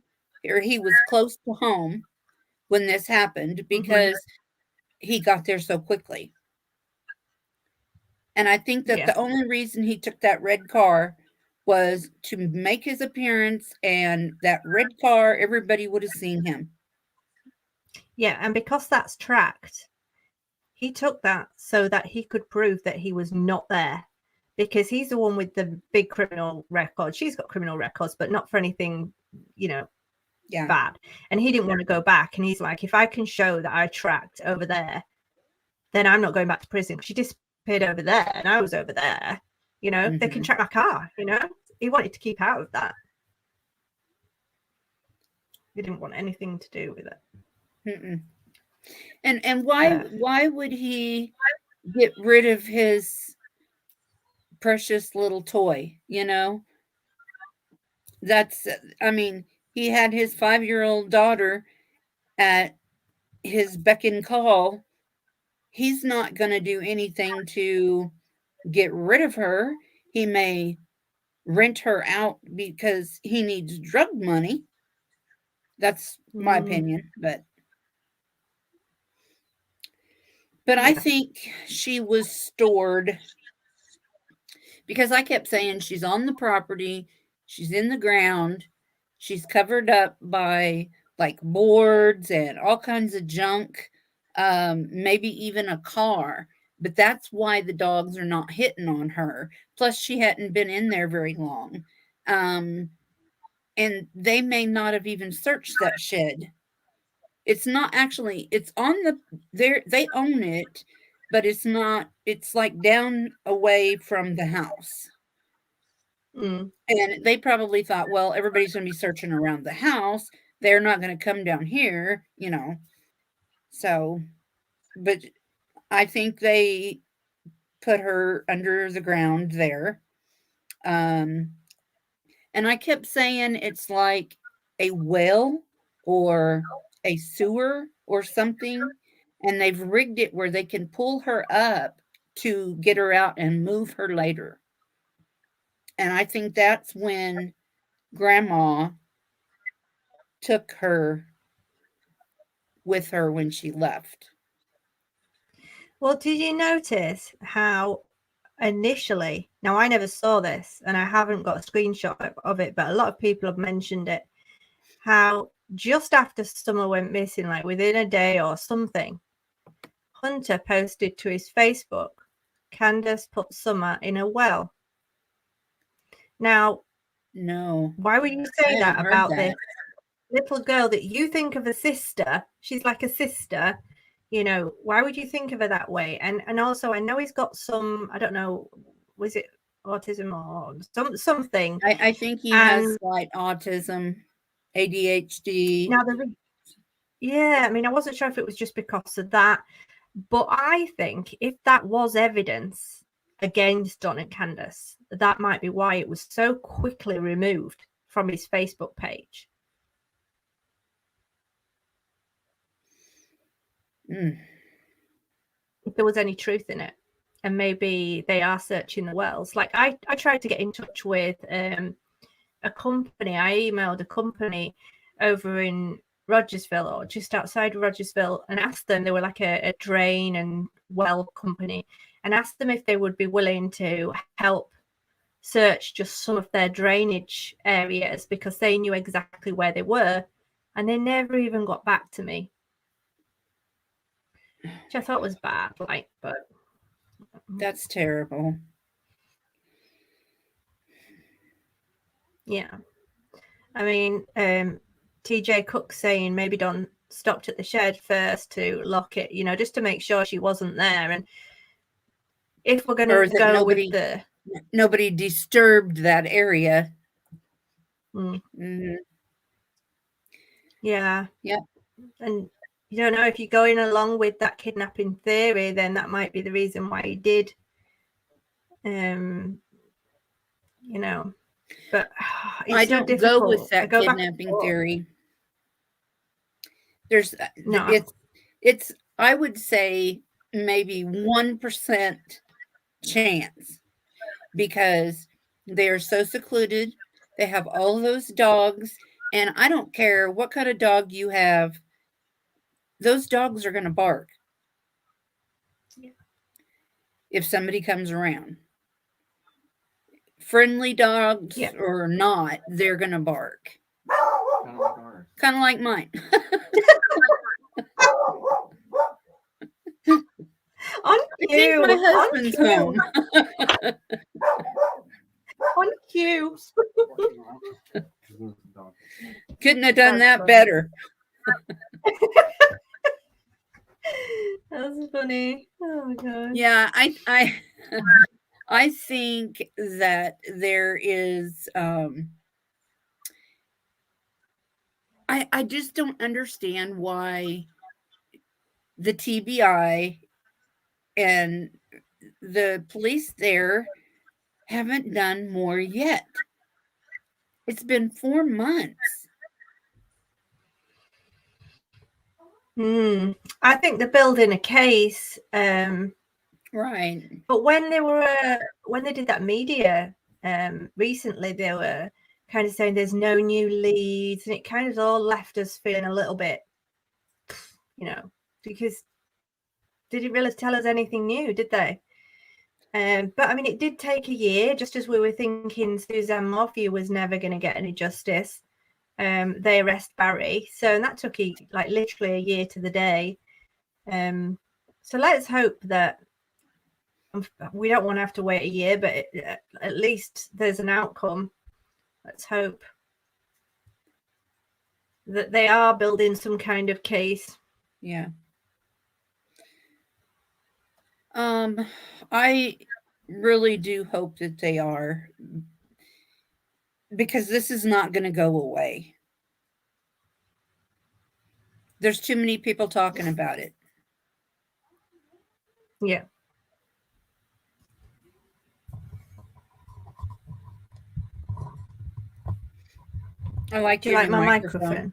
or he was close to home when this happened, because he got there so quickly. And I think that the only reason he took that red car was to make his appearance, and that red car, everybody would have seen him. Yeah, and because that's tracked, he took that so that he could prove that he was not there, because he's the one with the big criminal record. She's got criminal records, but not for anything, you know, bad. And he didn't want to go back. And he's like, if I can show that I tracked over there, then I'm not going back to prison. She disappeared over there and I was over there. You know, they can track my car, you know. He wanted to keep out of that. He didn't want anything to do with it. And why would he get rid of his precious little toy, you know? That's, I mean, he had his 5-year-old daughter at his beck and call. He's not going to do anything to get rid of her. He may rent her out because he needs drug money. That's my opinion, but I think she was stored because I kept saying she's on the property, she's in the ground, she's covered up by like boards and all kinds of junk, maybe even a car. But that's why the dogs are not hitting on her. Plus, she hadn't been in there very long. Um, and they may not have even searched that shed. It's not actually, it's on the, they own it, but it's not, it's like down away from the house. Mm. And they probably thought, well, everybody's going to be searching around the house. They're not going to come down here, you know. So, but I think they put her under the ground there. Um, and I kept saying it's like a well or a sewer or something. And they've rigged it where they can pull her up to get her out and move her later. And I think that's when grandma took her with her when she left. Well, did you notice how initially, now I never saw this and I haven't got a screenshot of it, but a lot of people have mentioned it, how just after Summer went missing, like within a day or something, Hunter posted to his Facebook, Candace put Summer in a well. Now, No, why would you I say that hadn't heard about that. this little girl that you think of a sister? She's like a sister, you know. Why would you think of her that way? And also, I know he's got some, I don't know, was it autism or something? I think he has slight autism, ADHD. Now yeah, I mean, I wasn't sure if it was just because of that, but I think if that was evidence against Don and Candace, that might be why it was so quickly removed from his Facebook page. Mm. If there was any truth in it, and maybe they are searching the wells. Like I tried to get in touch with a company. I emailed a company over in Rogersville or just outside of Rogersville and asked them, they were like a drain and well company, and asked them if they would be willing to help search just some of their drainage areas because they knew exactly where they were, and they never even got back to me, which I thought was bad. Like, but That's terrible. yeah, I mean, TJ Cook saying maybe Don stopped at the shed first to lock it, you know, just to make sure she wasn't there. And if we're going to go with the nobody disturbed that area. Mm-hmm. Yeah. Yep. And you don't know if you're going along with that kidnapping theory, then that might be the reason why he did. You know, but I don't so go with that kidnapping theory. There's no. It's I would say maybe 1% chance because they are so secluded. They have all those dogs, and I don't care what kind of dog you have. Those dogs are going to bark. Yeah. If somebody comes around. Friendly dogs or not, they're going to bark. Kind of like mine. On cue. I think my husband's home. On cue. Couldn't have done that better. That's funny. Oh my god. Yeah, I think that there is I just don't understand why the TBI and the police there haven't done more yet. It's been 4 months. I think they're building a case. Right. But when they did that media recently, they were kind of saying there's no new leads, and it kind of all left us feeling a little bit, you know, because they didn't really tell us anything new, did they? But I mean, it did take a year, just as we were thinking Suzanne Morphew was never going to get any justice. They arrest Barry, so that took like literally a year to the day. So let's hope that we don't want to have to wait a year, but at least there's an outcome. Let's hope that they are building some kind of case. Yeah. I really do hope that they are, because this is not going to go away. There's too many people talking about it. Yeah. I like Do you like my microphone?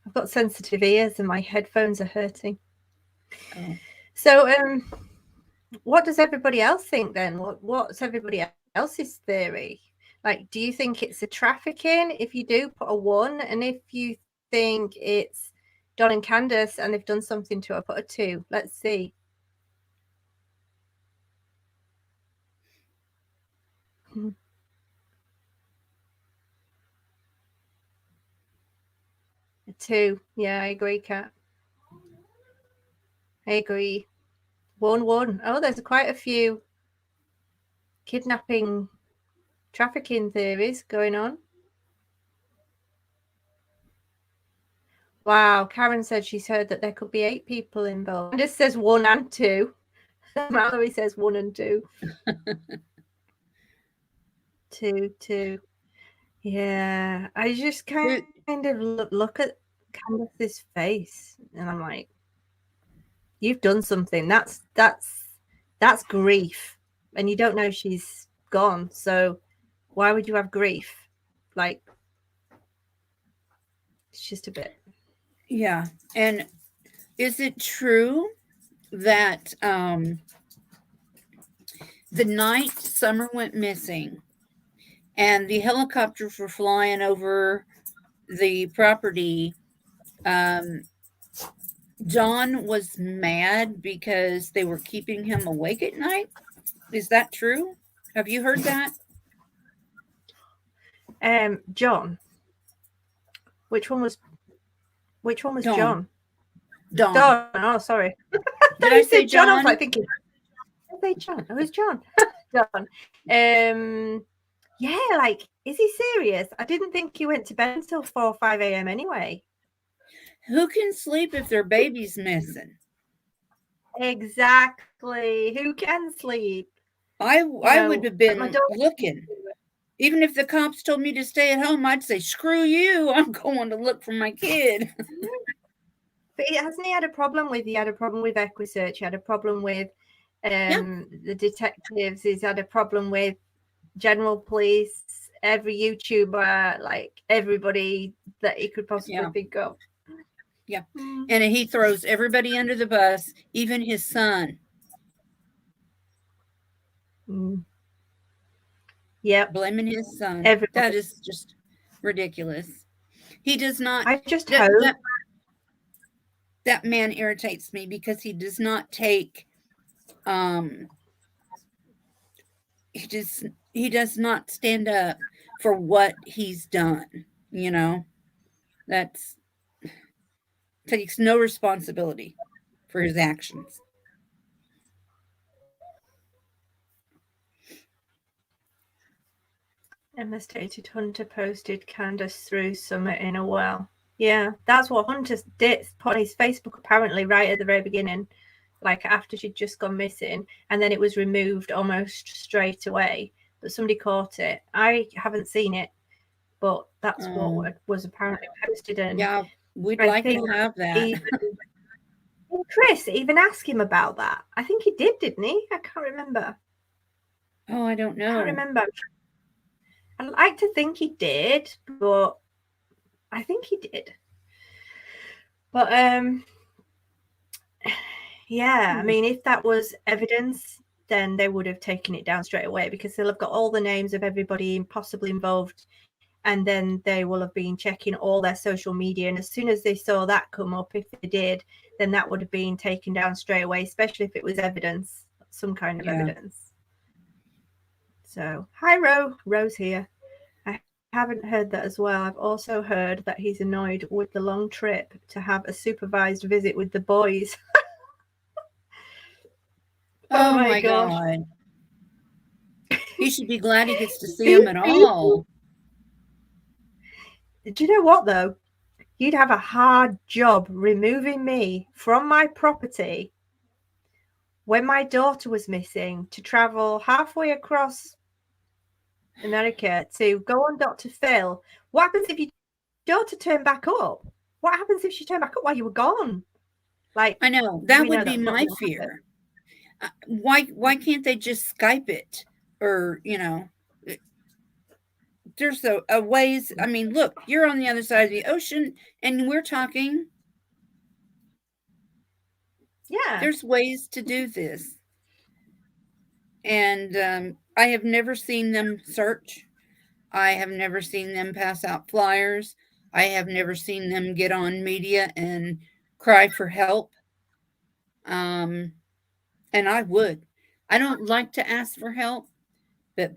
I've got sensitive ears and my headphones are hurting. Oh. So, what does everybody else think then? What's everybody else's theory? Like, do you think it's a trafficking? If you do, put a 1. And if you think it's Don and Candace and they've done something to her, put a 2. Let's see. A 2. Yeah, I agree, Kat. I agree. 1. Oh, there's quite a few kidnapping, trafficking theories going on. Wow, Karen said she's heard that there could be 8 people involved. This says 1 and 2. Mallory says 1 and 2. 2. Yeah, I just kind of look at Candace's face, and I'm like, "You've done something. That's grief, and you don't know she's gone. So why would you have grief? Like, it's just a bit." Yeah, and is it true that the night Summer went missing and the helicopters were flying over the property, John was mad because they were keeping him awake at night? Is that true? Have you heard that? John. Which one was Dawn. John? Dawn. Dawn. Oh, sorry. Did I say John? I was like thinking, did I say John? Oh, it's John. John. Yeah, like, is he serious? I didn't think he went to bed until 4 or 5 a.m. anyway. Who can sleep if their baby's missing? Exactly. Who can sleep? I would have been looking. Even if the cops told me to stay at home, I'd say, screw you. I'm going to look for my kid. But hasn't he had a problem with? He had a problem with Equisearch. He had a problem with the detectives. He's had a problem with general police. Every YouTuber, like everybody that he could possibly think of. Yeah. And he throws everybody under the bus, even his son. Yep. Blaming his son. Everybody. That is just ridiculous. He does not. I just hope. That man irritates me because he does not take, he does not stand up for what he's done. You know, takes no responsibility for his actions. Emma stated Hunter posted Candace through Summer in a well. Yeah, that's what Hunter did, put on his Facebook apparently right at the very beginning, like after she'd just gone missing, and then it was removed almost straight away. But somebody caught it. I haven't seen it, but that's what was apparently posted. And yeah, we'd like to have that. Chris even asked him about that. I think he did, didn't he? I can't remember. Oh, I don't know. I can't remember. I'd like to think he did, but I think he did. But yeah, I mean, if that was evidence, then they would have taken it down straight away, because they'll have got all the names of everybody possibly involved and then they will have been checking all their social media, and as soon as they saw that come up, if they did, then that would have been taken down straight away, especially if it was evidence, some kind of evidence. So hi Rose here. I haven't heard that as well. I've also heard that he's annoyed with the long trip to have a supervised visit with the boys. Oh my gosh. God. He should be glad he gets to see them at all. Do you know what, though? You'd have a hard job removing me from my property when my daughter was missing, to travel halfway across America to go on Dr. Phil. What happens if your daughter turned back up? What happens if she turned back up while you were gone? Like, I know, that would be my fear. Why can't they just Skype it? Or, there's a ways. I mean, look, you're on the other side of the ocean and we're talking. Yeah. There's ways to do this. And I have never seen them search. I have never seen them pass out flyers. I have never seen them get on media and cry for help. And I would. I don't like to ask for help, but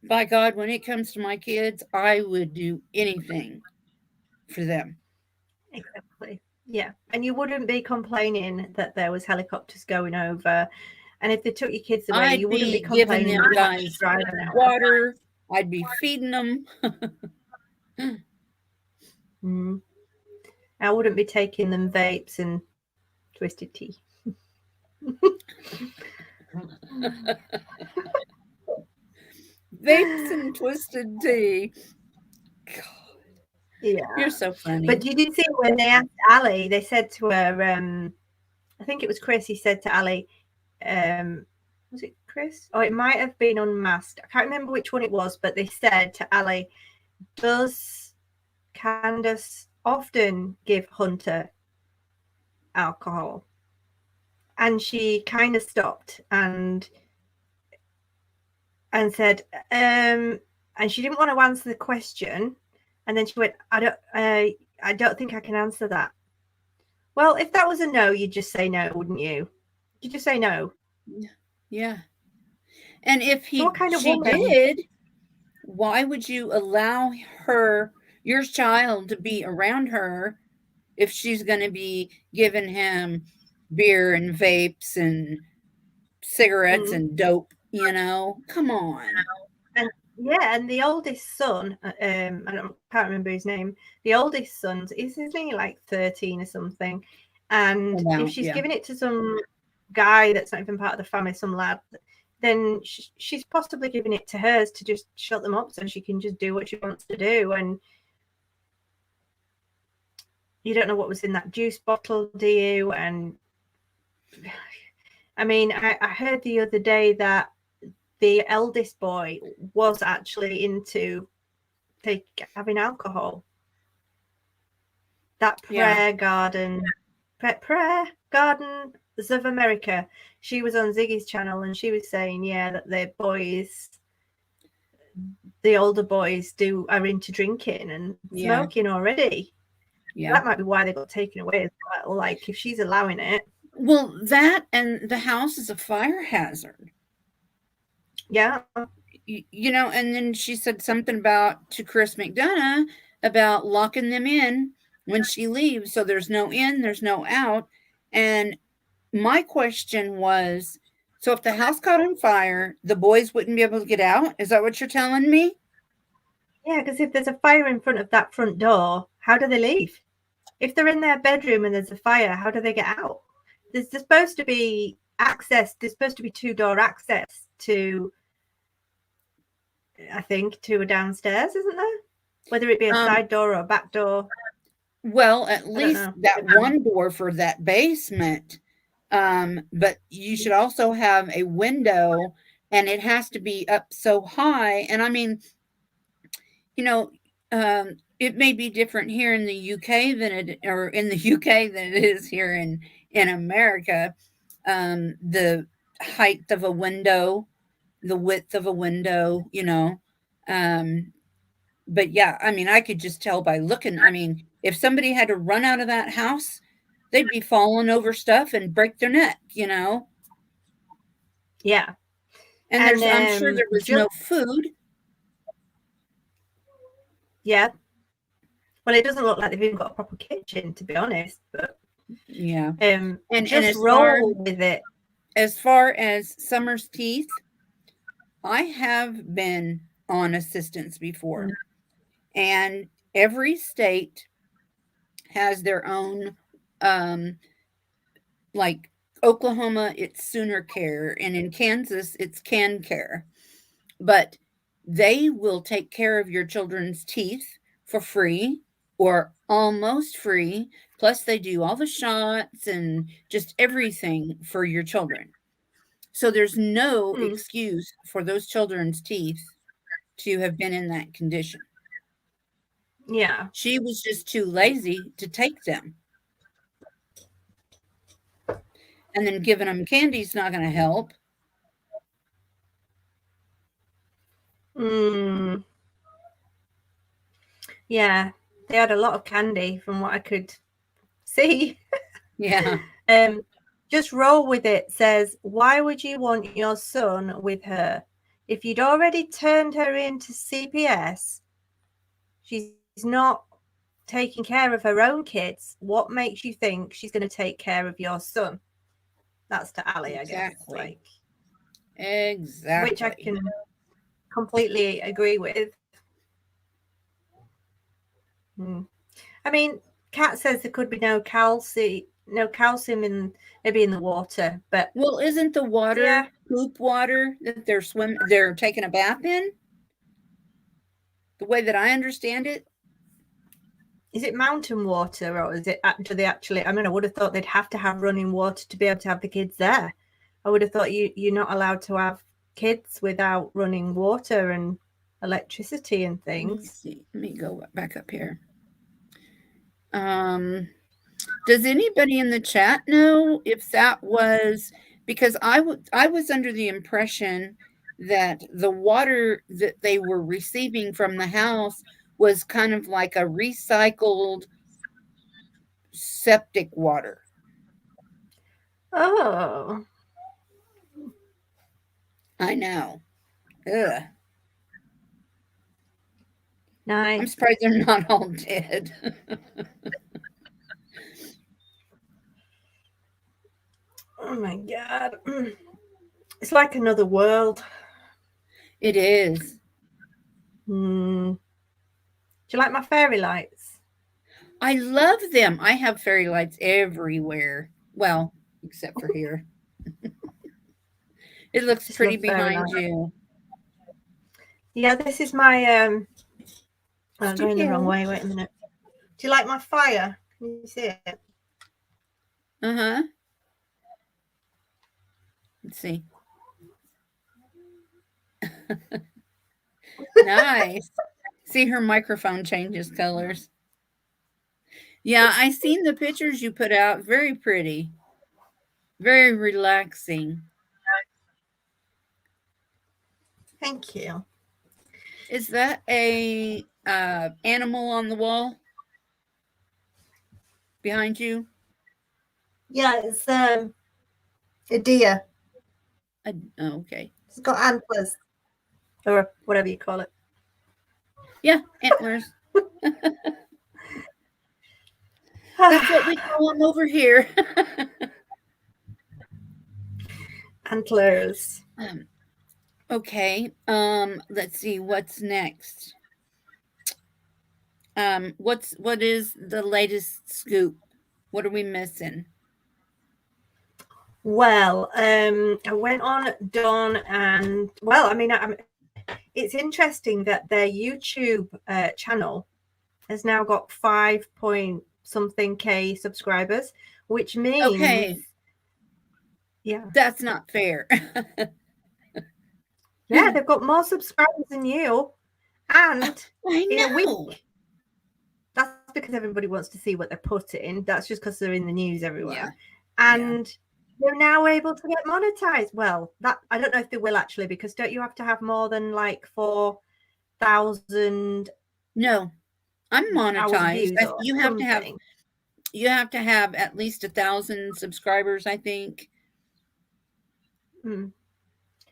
by God, when it comes to my kids, I would do anything for them. Exactly. Yeah. And you wouldn't be complaining that there was helicopters going over. And if they took your kids away, you wouldn't be complaining giving them guys water. I'd be feeding them. I wouldn't be taking them vapes and twisted tea. Vapes and twisted tea. God. Yeah. You're so funny. But you did see when they asked Ali, they said to her, I think it was Chris, he said to Ali, was it Chris? Oh, it might have been Unmasked. I can't remember which one it was, but they said to Ali, does Candace often give Hunter alcohol? And she kind of stopped and said, and she didn't want to answer the question. And then she went, I don't think I can answer that. Well, if that was a no, you'd just say no, wouldn't you? You'd just say no. Yeah. And if she did, why would you allow your child to be around her if she's going to be giving him beer and vapes and cigarettes and dope, Come on. And the oldest son, I can't remember his name. The oldest son, is his name like 13 or something? And if she's giving it to some guy that's not even part of the family, some lad, then she's possibly giving it to hers to just shut them up so she can just do what she wants to do. And you don't know what was in that juice bottle, do you? And I mean, I heard the other day that the eldest boy was actually into having alcohol. That Prayer Gardens of America, she was on Ziggy's channel and she was saying, that the older boys are into drinking and smoking already. Yeah. That might be why they got taken away as well. Like, if she's allowing it. Well, that and the house is a fire hazard. Yeah. And then she said something to Chris McDonough about locking them in when she leaves. So there's no in, there's no out. And my question was, so if the house caught on fire, the boys wouldn't be able to get out? Is that what you're telling me? Yeah, because if there's a fire in front of that front door, how do they leave? If they're in their bedroom and there's a fire, how do they get out? There's supposed to be access. There's supposed to be 2-door access to, I think, to a downstairs, isn't there? Whether it be a side door or a back door. Well, at least that one door for that basement. But you should also have a window, and it has to be up so high. And I mean, it may be different here in the UK in the UK than it is here in America. The height of a window, the width of a window, But yeah, I mean, I could just tell by looking. I mean, if somebody had to run out of that house, they'd be falling over stuff and break their neck, you know? Yeah. And And I'm sure there was no food. Yeah. Well, it doesn't look like they've even got a proper kitchen, to be honest. But yeah, and just as roll with it. As far as Summer's teeth, I have been on assistance before, and every state has their own, like Oklahoma, it's Sooner Care, and in Kansas, it's Can Care. But they will take care of your children's teeth for free or almost free. Plus, they do all the shots and just everything for your children. So there's no excuse for those children's teeth to have been in that condition. Yeah. She was just too lazy to take them. And then giving them candy's not going to help. Yeah, they had a lot of candy from what I could see. Yeah. Just roll with it. Says, why would you want your son with her? If you'd already turned her into CPS, she's not taking care of her own kids. What makes you think she's going to take care of your son? That's to Ali, Exactly. I guess. Exactly. Which I can completely agree with. I mean, Kat says there could be no calcium in maybe in the water, but well, isn't the water poop water that they're taking a bath in? The way that I understand it. Is it mountain water, or is it? Do they actually? I mean, I would have thought they'd have to have running water to be able to have the kids there. I would have thought you're not allowed to have kids without running water and electricity and things. Let me go back up here. Does anybody in the chat know if that was because I was under the impression that the water that they were receiving from the house was kind of like a recycled septic water. Oh. I know. Ugh. Nice. I'm surprised they're not all dead. Oh my God. It's like another world. It is. Do you like my fairy lights? I love them. I have fairy lights everywhere. Well, except for here. It looks pretty behind you. Yeah, this is my I'm going the wrong way. Wait a minute. Do you like my fire? Can you see it? Uh-huh. Let's see. Nice. See, her microphone changes colors. Yeah, I seen the pictures you put out. Very pretty. Very relaxing. Thank you. Is that a animal on the wall behind you? Yeah, it's a deer. Oh, okay. It's got antlers, or whatever you call it. Yeah, antlers. That's what we call them over here. Antlers. Okay. Let's see what's next. What is the latest scoop? What are we missing? Well, I went on Dawn, and well, I mean, it's interesting that their YouTube channel has now got 5-point-something K subscribers, which means yeah, that's not fair. Yeah, they've got more subscribers than you, and in a week. That's because everybody wants to see what they're putting. That's just because they're in the news everywhere. Yeah. And they're now able to get monetized. Well, that I don't know if they will actually, because don't you have to have more than like 4,000 No, I'm hours monetized. views or You have something. to have at least 1,000 subscribers, I think. And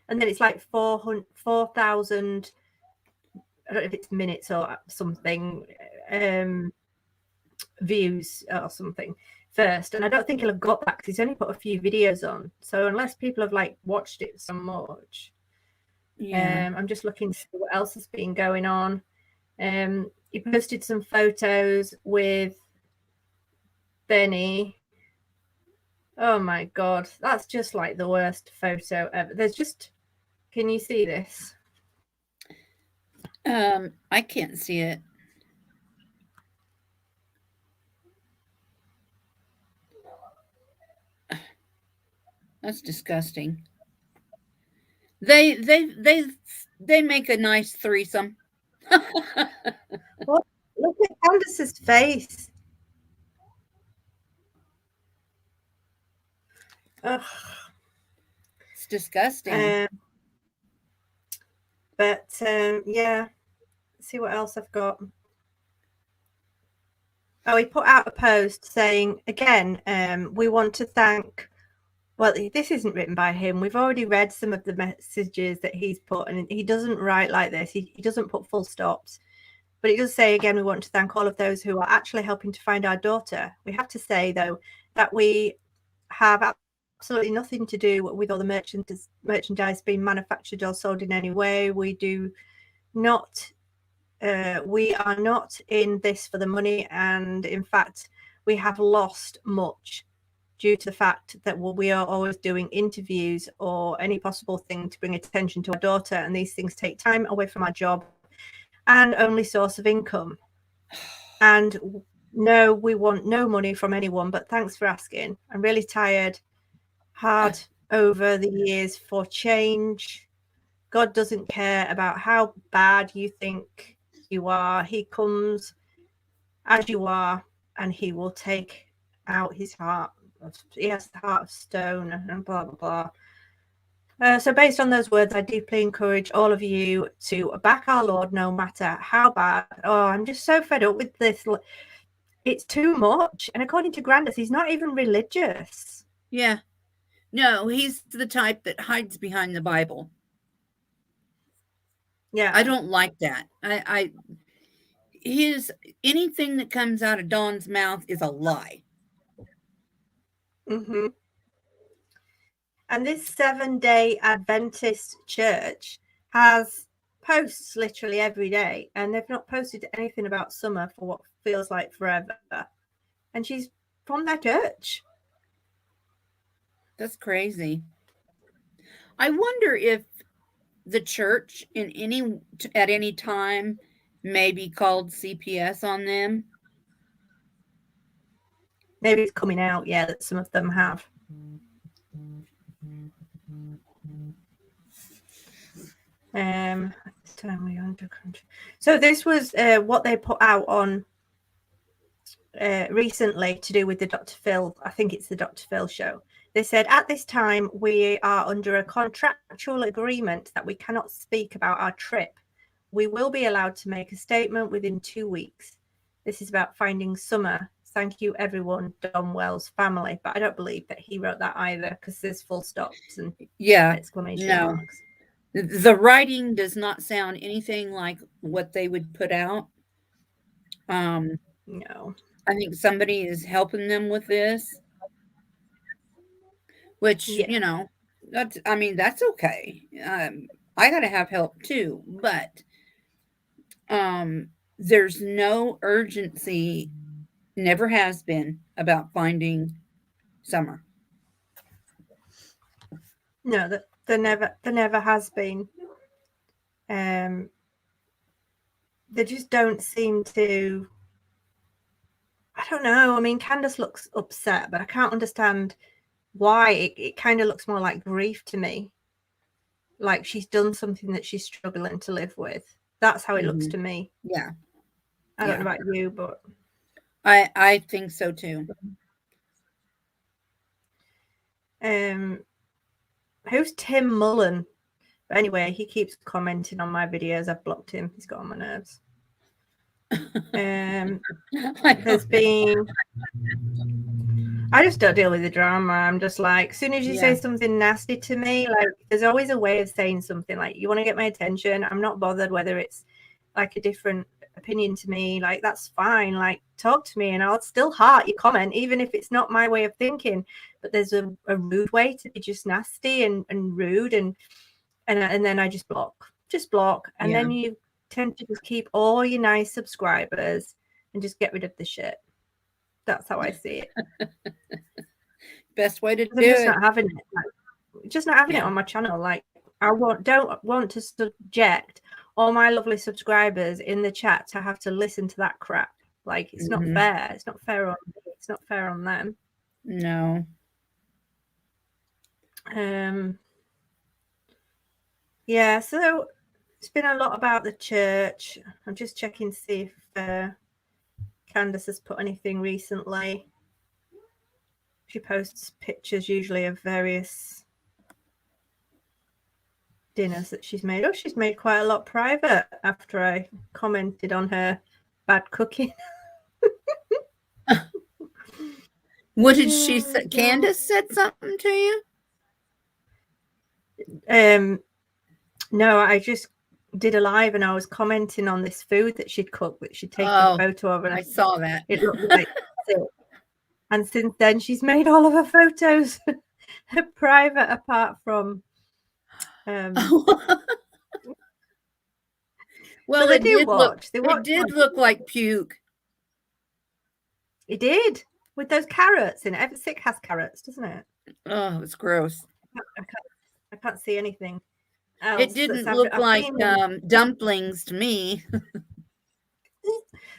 then it's like 4,000. I don't know if it's minutes or something, views or something first. And I don't think he'll have got that because he's only put a few videos on. So unless people have like watched it so much, Yeah. I'm just looking to see what else has been going on. He posted some photos with Benny. Oh my God, that's just like the worst photo ever. There's just, can you see this? I can't see it. That's disgusting. They make a nice threesome. What? Look at Candace's face. Ugh. It's disgusting. But yeah, let's see what else I've got. Oh, he put out a post saying, again, we want to thank, well, this isn't written by him. We've already read some of the messages that he's put, and he doesn't write like this. He doesn't put full stops. But it does say, again, we want to thank all of those who are actually helping to find our daughter. We have to say, though, that we have absolutely nothing to do with all the merchandise being manufactured or sold in any way. We do not, we are not in this for the money. And in fact, we have lost much due to the fact that we are always doing interviews or any possible thing to bring attention to our daughter. And these things take time away from our job and only source of income. And no, we want no money from anyone, but thanks for asking. I'm really tired, hard over the years for change. God doesn't care about how bad you think you are. He comes as you are, and he will take out his heart. He has the heart of stone, and blah, blah, blah. So based on those words, I deeply encourage all of you to back our Lord no matter how bad. Oh, I'm just so fed up with this. It's too much. And according to Grandis, he's not even religious. Yeah. No, he's the type that hides behind the Bible. Yeah. I don't like that. Anything that comes out of Dawn's mouth is a lie. Mm-hmm. And this 7-day Adventist church has posts literally every day, and they've not posted anything about summer for what feels like forever. And she's from their church. That's crazy. I wonder if the church at any time maybe called CPS on them. Maybe it's coming out, yeah, that some of them have. So this was what they put out on recently to do with the Dr. Phil. I think it's the Dr. Phil show. They said, at this time, we are under a contractual agreement that we cannot speak about our trip. We will be allowed to make a statement within 2 weeks. This is about finding summer. Thank you, everyone, Don Wells family. But I don't believe that he wrote that either, because there's full stops and exclamation marks. The writing does not sound anything like what they would put out. No. I think somebody is helping them with this, which, Yeah. that's okay. I got to have help too, but there's no urgency, never has been, about finding Summer. No, there never has been. They just don't seem to. I don't know. I mean, Candace looks upset, but I can't understand why. It kind of looks more like grief to me. Like she's done something that she's struggling to live with. That's how it looks to me. Yeah. I don't know about you, but I think so too. Who's Tim Mullen? But anyway, he keeps commenting on my videos. I've blocked him. He's got on my nerves. There's been. I just don't deal with the drama. I'm just like, as soon as you say something nasty to me, like, there's always a way of saying something. Like, you want to get my attention. I'm not bothered whether it's like a different opinion to me. Like, that's fine. Like, talk to me and I'll still heart your comment, even if it's not my way of thinking. But there's a rude way to be just nasty and rude. And then I just block. And then you tend to just keep all your nice subscribers and just get rid of the shit. That's how I see it. Best way to do I'm just it. not having it. Like, just not having it on my channel. Like, I don't want to subject all my lovely subscribers in the chat to have to listen to that crap. Like, it's not fair. It's not fair on me. It's not fair on them. No. Yeah, so it's been a lot about the church. I'm just checking to see if Candice has put anything recently. She posts pictures usually of various dinners that she's made. Oh, she's made quite a lot private after I commented on her bad cooking. What did she say? Candice said something to you? No, I just did a live and I was commenting on this food that she'd cooked, that she'd taken a photo of, and I saw that. It looked like it. And since then, she's made all of her photos private, apart from. Well, so it did look like puke. It did, with those carrots in it. Every sick has carrots, doesn't it? Oh, it's gross. I can't see anything else. It didn't look like dumplings to me.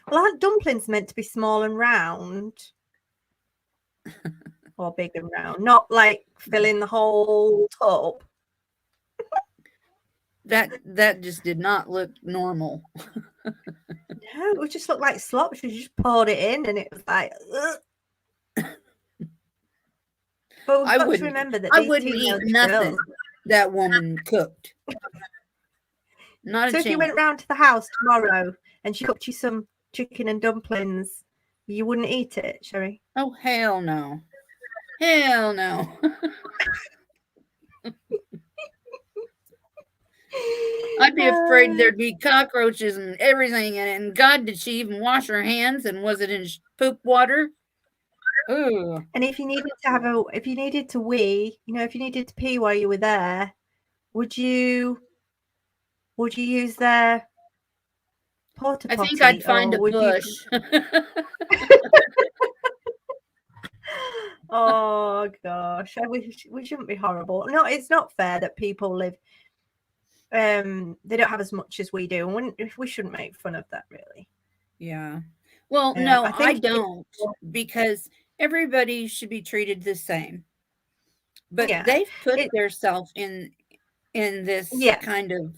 Well, aren't dumplings meant to be small and round? Or big and round, not like filling the whole tub. That just did not look normal. No, it just looked like slop. She just poured it in and it was like, ugh. But we've got to remember that I wouldn't eat nothing that woman cooked. Not a chance. So if you went round to the house tomorrow and she cooked you some chicken and dumplings, you wouldn't eat it, Sherry? Oh, hell no. Hell no. I'd be afraid there'd be cockroaches and everything in it. And God, did she even wash her hands? And was it in poop water? Ooh. And if you needed to wee, if you needed to pee while you were there, would you use their porta potty? I think I'd find a bush. Oh gosh, I wish we shouldn't be horrible. No, it's not fair that people live. They don't have as much as we do, and we shouldn't make fun of that, really. Yeah. Well, no, I don't, because everybody should be treated the same. But they've put themselves in this kind of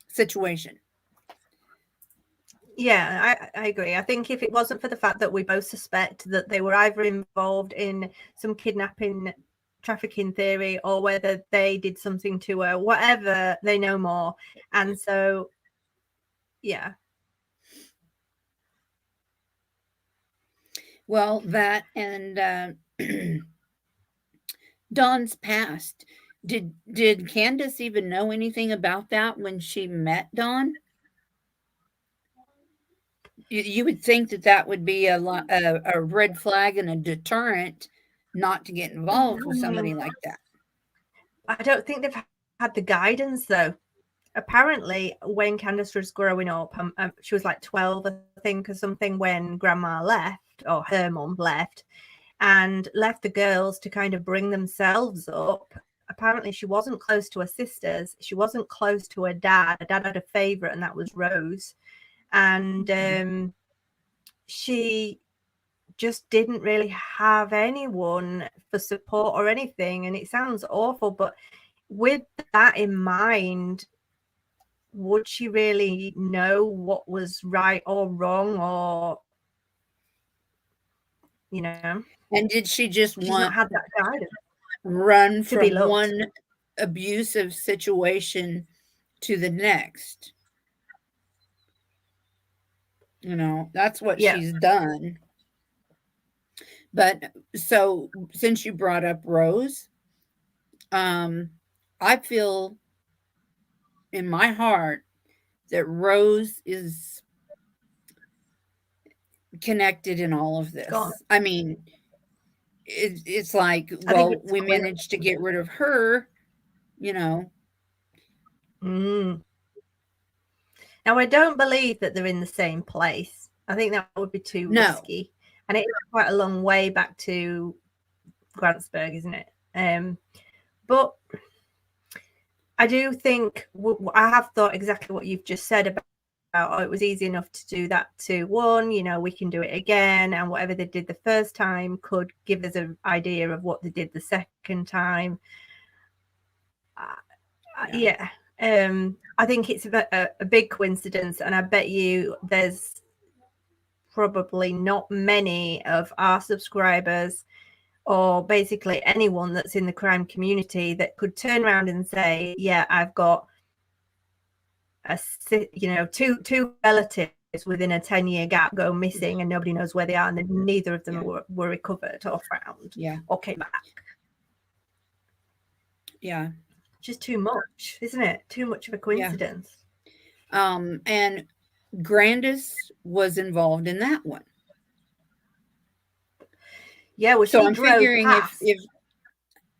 situation. Yeah, I agree. I think if it wasn't for the fact that we both suspect that they were either involved in some kidnapping, trafficking theory, or whether they did something to her, whatever, they know more. And so, yeah. Well, that and Dawn's past. Did Candice even know anything about that when she met Dawn? You would think that would be a red flag and a deterrent not to get involved with somebody like that. I don't think they've had the guidance, though. Apparently, when Candice was growing up, she was like 12, I think, or something, when Grandma left, or her mum left, and left the girls to kind of bring themselves up. Apparently, she wasn't close to her sisters. She wasn't close to her dad. Her dad had a favourite, and that was Rose. And she just didn't really have anyone for support or anything. And it sounds awful, but with that in mind, would she really know what was right or wrong, or And did she just not had that guidance, run from one abusive situation to the next? You know, that's what Yeah. she's done. But so since you brought up Rose, I feel in my heart that Rose is connected in all of Gone. this. I mean, it's like, I think well, it's we managed to get rid of her, you know. Mm. Now, I don't believe that they're in the same place. I think that would be too risky. And it is quite a long way back to Grantsburg, isn't it? But I do think I have thought exactly what you've just said about it was easy enough to do that to one, we can do it again, and whatever they did the first time could give us an idea of what they did the second time. Yeah. I think it's a big coincidence, and I bet you there's probably not many of our subscribers or basically anyone that's in the crime community that could turn around and say, yeah, I've got two relatives within a 10-year gap go missing and nobody knows where they are, and then neither of them were recovered or found or came back. Yeah. Just too much, isn't it? Too much of a coincidence. And Grandis was involved in that one. Yeah, well, so I'm figuring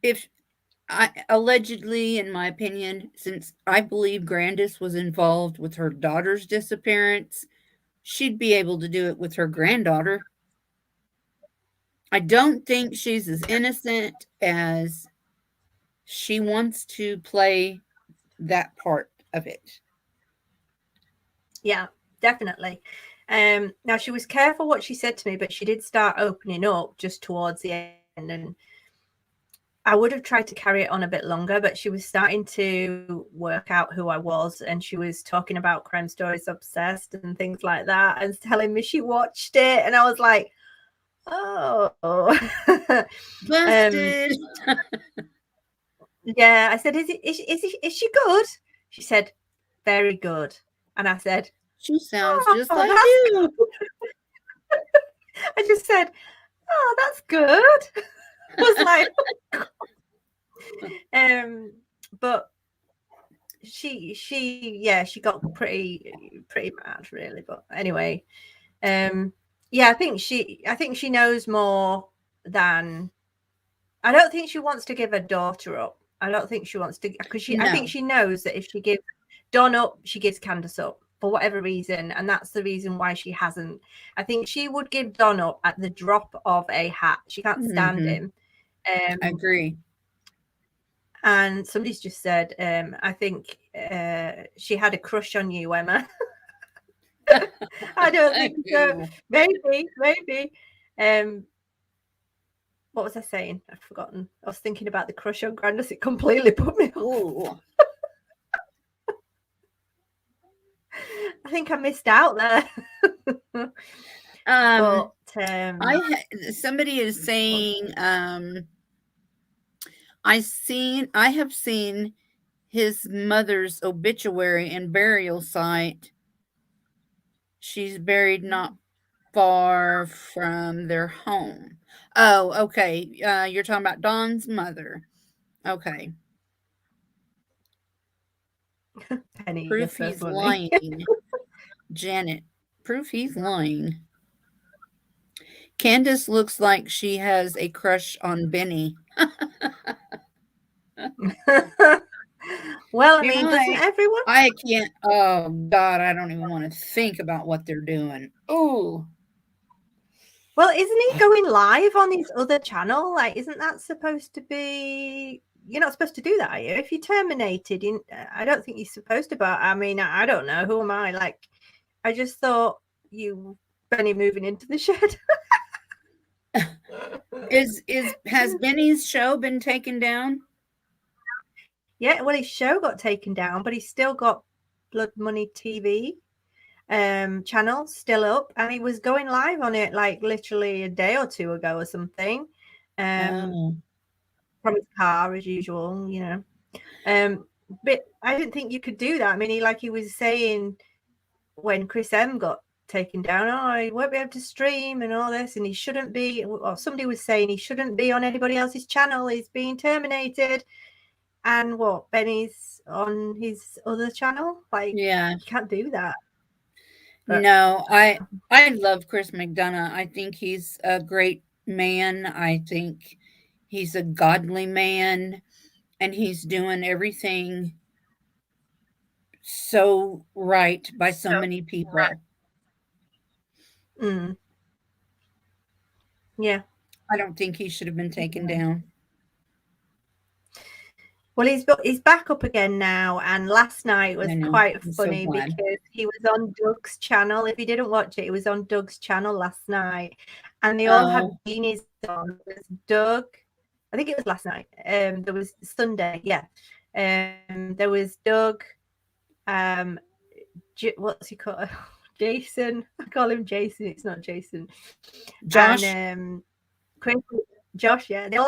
if I allegedly, in my opinion, since I believe Grandis was involved with her daughter's disappearance, she'd be able to do it with her granddaughter. I don't think she's as innocent as she wants to play that part of it. Yeah, definitely. Now, she was careful what she said to me, but she did start opening up just towards the end, and I would have tried to carry it on a bit longer, but she was starting to work out who I was, and she was talking about Crime Stories Obsessed and things like that, and telling me she watched it, and I was like, oh. Busted. Yeah, I said, is she good? She said, very good. And I said, she sounds just like you. I just said, oh, that's good. I was like, but she got pretty mad, really. But anyway, I think she knows more than. I don't think she wants to give her daughter up. I don't think she wants to, because I think she knows that if she gives Don up, she gives Candace up for whatever reason, and that's the reason why she hasn't. I think she would give Don up at the drop of a hat. She can't stand him. I agree. And somebody's just said, I think she had a crush on you, Emma. I don't think so. Maybe. What was I saying? I've forgotten. I was thinking about the crush on Grandis. It completely put me off. I think I missed out there. Somebody is saying, I have seen his mother's obituary and burial site. She's buried not far from their home. Oh, okay. You're talking about Don's mother. Okay. Penny, Proof he's lying. Janet, proof he's lying. Candace looks like she has a crush on Benny. Well, I mean, doesn't everyone? I can't. Oh, God, I don't even want to think about what they're doing. Oh. Well, isn't he going live on his other channel? Like, isn't that supposed to be... You're not supposed to do that, are you? If you're terminated, I don't think you're supposed to, but I mean, I don't know. Who am I? Like, I just thought you, Benny, moving into the shed. Has Benny's show been taken down? Yeah, well, his show got taken down, but he's still got Blood Money TV channel still up, and he was going live on it like literally a day or two ago or something. From his car as usual, but I didn't think you could do that. I mean, he was saying when Chris M got taken down. Oh, he won't be able to stream and all this, and he shouldn't be. Or somebody was saying he shouldn't be on anybody else's channel. He's being terminated. And what? Benny's on his other channel. Like, Yeah. you can't do that. But No, I love Chris McDonough. I think he's a great man. I think he's a godly man, and he's doing everything so right by so many people. mm, yeah. I don't think he should have been taken down. Well, he's back up again now, and last night was I know. quite I'm so funny glad. because he was on Doug's channel. If you didn't watch it, it was on Doug's channel last night, and they all had Oh, beanies on. It was Doug, I think it was last night. There was Sunday, yeah. There was Doug. What's he called? Jason. I call him Jason. It's not Jason. Josh. And Chris. Josh, yeah, they all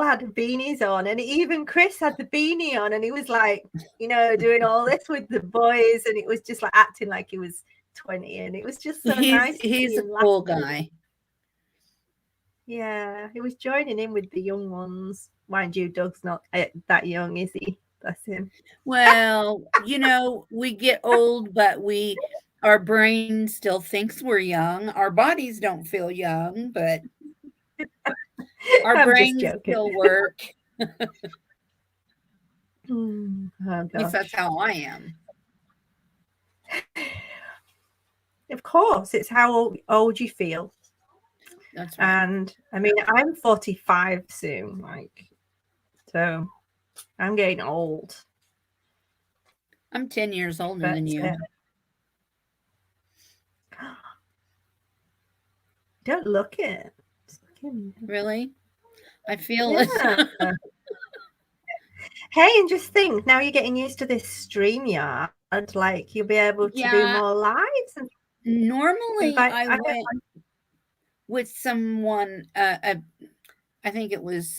had beanies on, and even Chris had the beanie on, and he was like, doing all this with the boys, and it was just like acting like he was 20, and it was just so nice. He's a cool guy. Yeah, he was joining in with the young ones. Mind you, Doug's not that young, is he? Bless him. Well, we get old, but our brain still thinks we're young. Our bodies don't feel young, but our brains still work. Oh, At least that's how I am. Of course, it's how old you feel. That's right. And I mean, I'm 45 soon, so I'm getting old. I'm 10 years older than you. Don't look it. Really? I feel it. Hey, and just think, now you're getting used to this StreamYard, like you'll be able to do more lives. And normally I went with someone, I think it was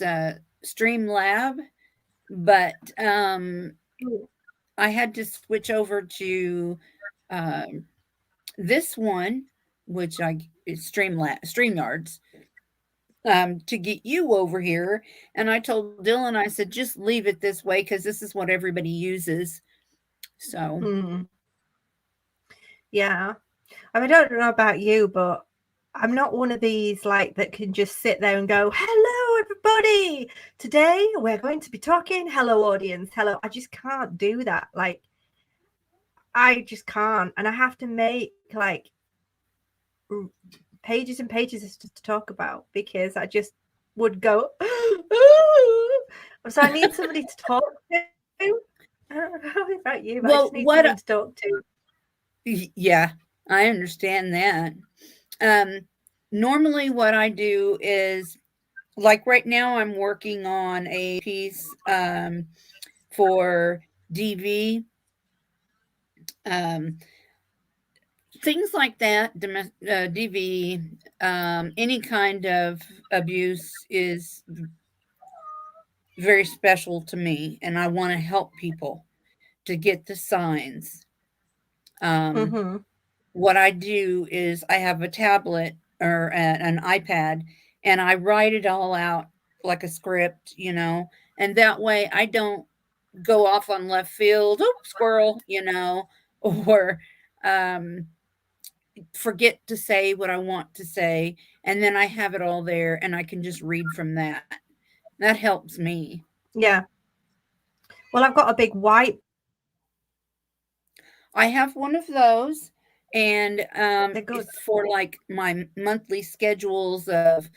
Streamlab, but I had to switch over to this one, which is StreamYards, to get you over here. And I told Dylan, I said, just leave it this way because this is what everybody uses. So, yeah. I mean, I don't know about you, but I'm not one of these that can just sit there and go, hello, everybody. Today we're going to be talking. Hello, audience. Hello. I just can't do that. I just can't. And I have to make pages and pages to talk about because I just would go, so I need somebody to talk to. I don't know about you, but I just need someone to talk to. Yeah, I understand that. Normally what I do is, like right now I'm working on a piece for DV, things like that, DV, any kind of abuse is very special to me, and I want to help people to get the signs. What I do is I have a tablet or an iPad, and I write it all out like a script, and that way I don't go off on left field, squirrel, or forget to say what I want to say, and then I have it all there and I can just read from that. That helps me. Yeah. Well, I've got a big white. I have one of those, and it's for my monthly schedules of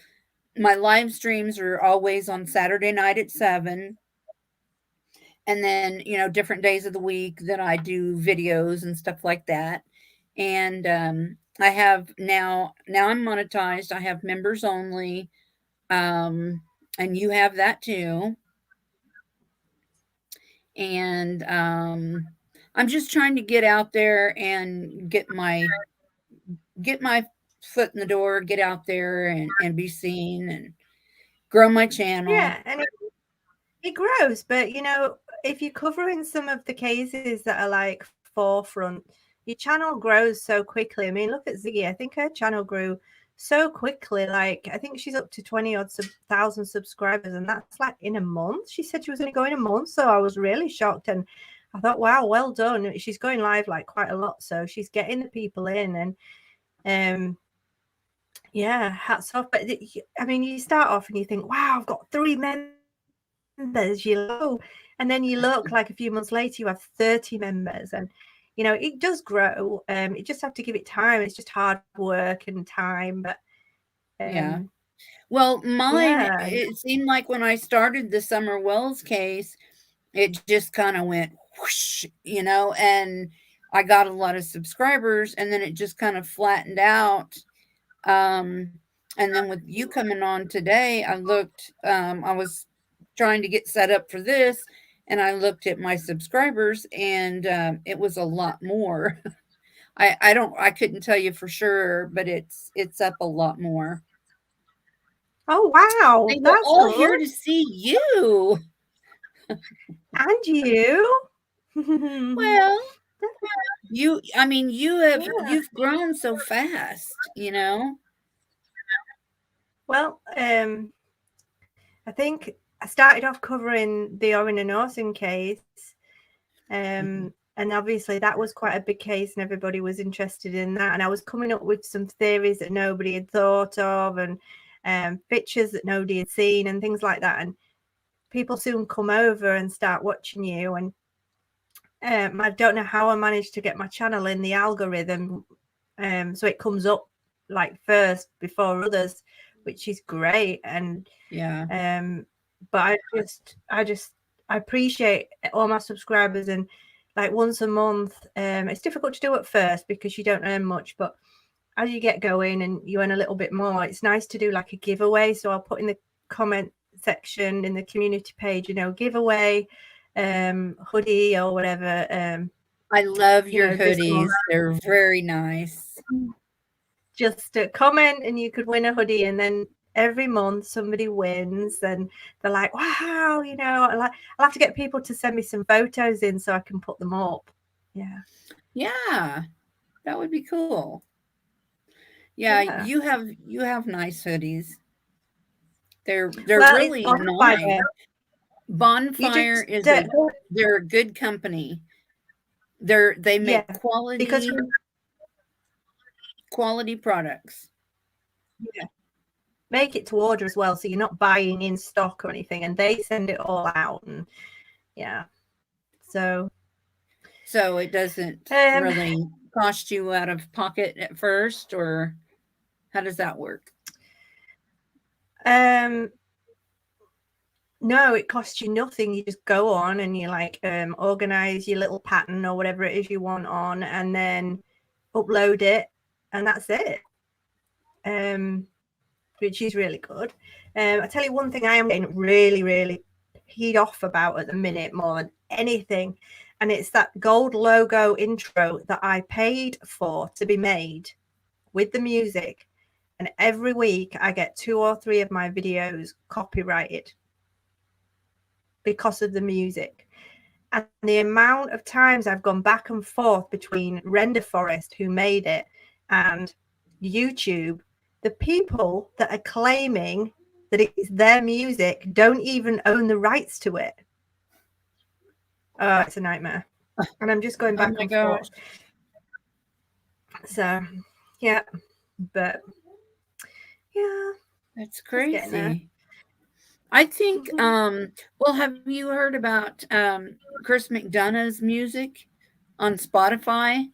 my live streams are always on Saturday night at 7. And then, different days of the week that I do videos and stuff like that. And I have now I'm monetized. I have members only. And you have that too. And I'm just trying to get out there and get my foot in the door, get out there and be seen and grow my channel. Yeah, and it grows, but if you're covering some of the cases that are forefront, your channel grows so quickly. I mean, look at Ziggy. I think her channel grew so quickly. Like, I think she's up to 20 odd thousand subscribers, and that's like in a month. She said she was going to go in a month, so I was really shocked, and I thought, wow, well done. She's going live like quite a lot, so she's getting the people in, and yeah, hats off. But I mean, you start off and you think, wow, I've got 3 members, you know, and then you look like a few months later, you have 30 members, and you know, it does grow. You just have to give it time. It's just hard work and time, but Yeah. Well, mine, yeah. it seemed like when I started the Summer Wells case, it just kind of went whoosh, you know, and I got a lot of subscribers, and then it just kind of flattened out. Um, and then with you coming on today, I was trying to get set up for this, and I looked at my subscribers, and it was a lot more. I couldn't tell you for sure, but it's up a lot more. Oh wow, They were that's all here good. to see you. And you. Well, I mean, Yeah. you've grown so fast, you know? Well, I think I started off covering the Orrin and Orson case. Mhm. And obviously that was quite a big case and everybody was interested in that. And I was coming up with some theories that nobody had thought of, and pictures that nobody had seen and things like that. And people soon come over and start watching you. And I don't know how I managed to get my channel in the algorithm. So it comes up like first before others, which is great. And Yeah. but I appreciate all my subscribers, and like once a month, it's difficult to do at first because you don't earn much, but as you get going and you earn a little bit more, it's nice to do like a giveaway. So I'll put in the comment section in the community page, you know, giveaway hoodie or whatever, I love you your know, this month. hoodies. They're very nice. Just comment and you could win a hoodie, and then every month somebody wins and they're like, wow, you know, I'll have to get people to send me some photos in so I can put them up. Yeah. Yeah, that would be cool. Yeah, Yeah. you have nice hoodies. They're Well, it's really nice. bonfire. You Bonfire just is a they're a good company. They yeah, make because quality products. yeah, make it to order as well, so you're not buying in stock or anything, and they send it all out. And yeah, so So it doesn't um really cost you out of pocket at first, or how does that work? um no, it costs you nothing. You just go on and you like organize your little pattern or whatever it is you want on, and then upload it, and that's it. Which is really good. I tell you one thing I am getting really, really peed off about at the minute more than anything, and it's that gold logo intro that I paid for to be made with the music, and every week I get 2 or 3 of my videos copyrighted because of the music. And the amount of times I've gone back and forth between Render Forest, who made it, and YouTube, the people that are claiming that it's their music don't even own the rights to it. Oh, it's a nightmare. And I'm just going Oh back my and gosh, forth. So, yeah, but yeah, that's it's getting there. crazy. I think, well, have you heard about Chris McDonough's music on Spotify?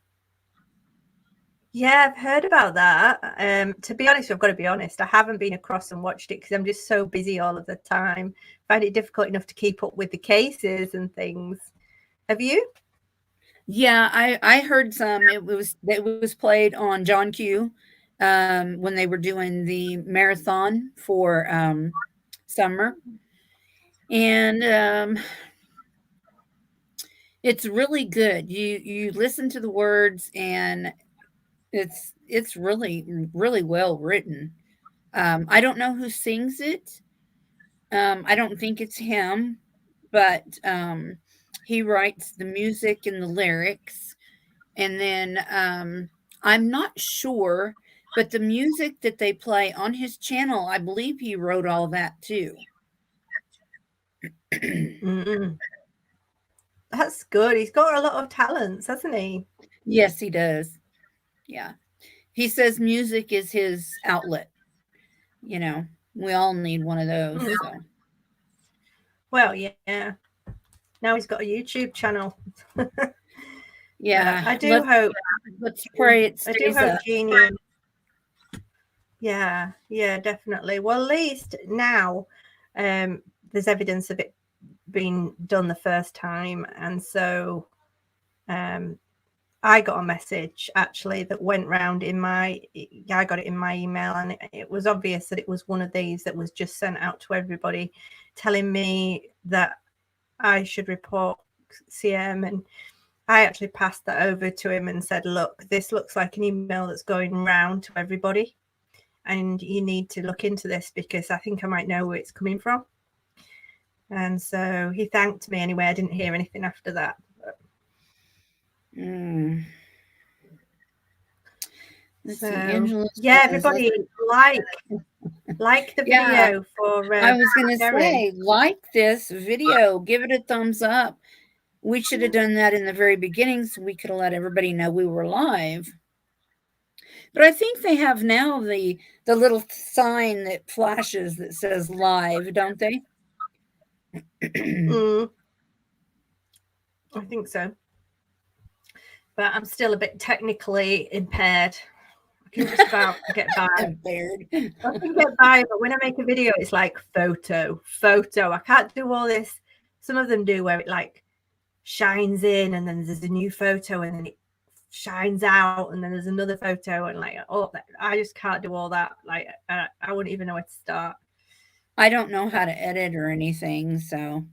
Yeah, I've heard about that. To be honest, I've got to be honest, I haven't been across and watched it because I'm just so busy all of the time. I find it difficult enough to keep up with the cases and things. Have you? Yeah, I heard some. It was played on John Q when they were doing the marathon for summer, and it's really good. You listen to the words, and it's really well written. I don't know who sings it. I don't think it's him, but he writes the music and the lyrics. And then I'm not sure, but the music that they play on his channel, I believe he wrote all that too. Mm-mm. That's good. He's got a lot of talents, hasn't he? Yes, he does. Yeah. He says music is his outlet. You know, we all need one of those. Mm. So, Well, yeah. Now he's got a YouTube channel. yeah, I do hope. let's pray it I do stays hope up. Jeannie. Yeah, definitely. Well, at least now there's evidence of it being done the first time, and so I got a message actually that went round in my. I got it in my email, and it was obvious that it was one of these that was just sent out to everybody, telling me that I should report CM, and I actually passed that over to him and said, look, this looks like an email that's going round to everybody, and you need to look into this because I think I might know where it's coming from. And so he thanked me anyway. I didn't hear anything after that. Let's so see, Angela. yeah, everybody like the Yeah, video for. I was gonna say, like this video, give it a thumbs up. We should have done that in the very beginning so we could have let everybody know we were live. But I think they have now the little sign that flashes that says live, don't they? I think so. But I'm still a bit technically impaired. I can just about get by. Impaired. I can get by, but when I make a video, it's like photo. I can't do all this. Some of them do where it like shines in and then there's a new photo and then it shines out and then there's another photo and like I just can't do all that. Like I wouldn't even know where to start. I don't know how to edit or anything, so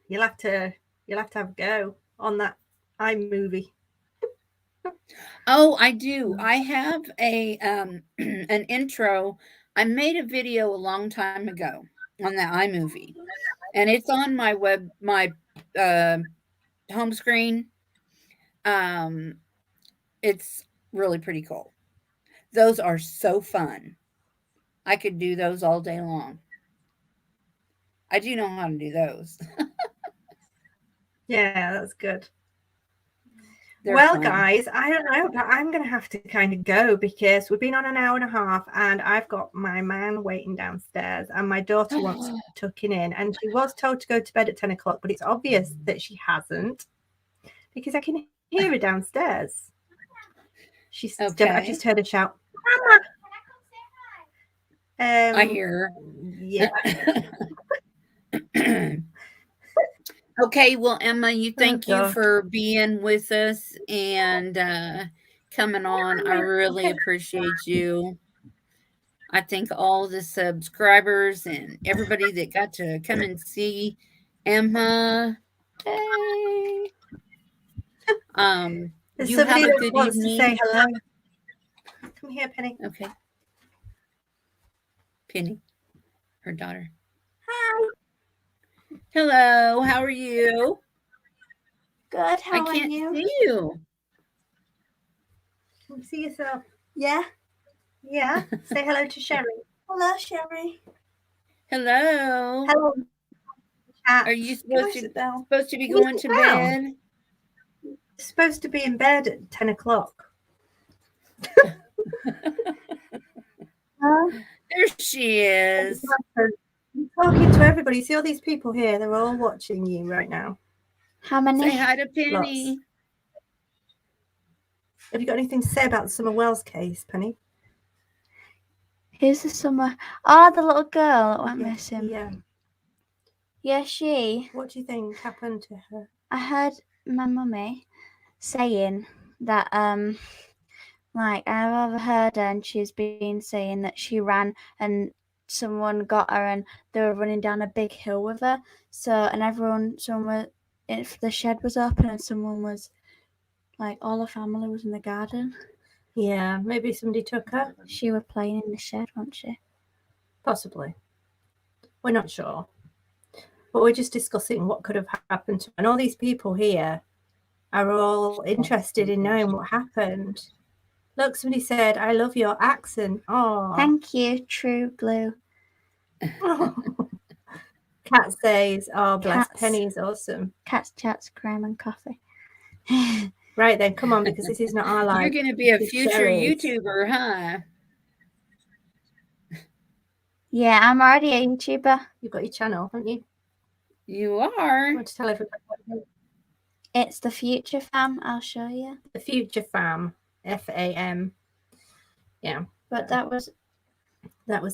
you'll have to have a go on that iMovie. Oh, I do. I have a an intro. I made a video a long time ago on the iMovie, and it's on my home screen. Um, it's really pretty cool. Those are so fun. I could do those all day long. I do know how to do those. Yeah, that's good. They're well, fun. guys, I don't know, but I'm going to have to kind of go because we've been on an hour and a half and I've got my man waiting downstairs and my daughter wants tucking in and she was told to go to bed at 10 o'clock, but it's obvious that she hasn't because I can hear her downstairs. She's okay. I just heard her shout, Mama! I hear her. Yeah. Okay, well, Emma, thank you for being with us and coming on. I really appreciate you. I thank all the subscribers and everybody that got to come and see Emma. Hey. There's You somebody have a that good wants evening. to say hello. Come here, Penny. Okay. Penny, her daughter. Hi. Hello, how are you? Good, how are you? I can't see you. Can you see yourself? Yeah. Yeah. Say hello to Sherry. Hello, Sherry. Hello. Hello. Are you supposed to be going to bed? You're supposed to be in bed at 10 o'clock. There she is. I'm talking to everybody. See all these people here? They're all watching you right now. How many? Say hi to Penny. Lots. Have you got anything to say about the Summer Wells case, Penny? Who's the Summer? Oh, the little girl that went missing. Yeah. Yeah, she. What do you think happened to her? I heard my mummy saying that like I've overheard her and she's been saying that she ran and someone got her and they were running down a big hill with her. So and if the shed was open and someone was like all her family was in the garden. Yeah, maybe somebody took her. She was playing in the shed, wasn't she? Possibly. We're not sure. But we're just discussing what could have happened to her. And all these people here are all interested in knowing what happened. Look, somebody said, "I love your accent." Oh, Thank you, True Blue. Cat says, "Oh, bless, Cats. Penny is awesome." Cats, chats, crime, and coffee. Right then, come on, because this is not our life. You're going to be a This future show is. YouTuber, huh? Yeah, I'm already a YouTuber. You've got your channel, haven't you? You are. You want to tell everybody what it is? It's the Future Fam. I'll show you. The Future Fam, FAM. Yeah, But that was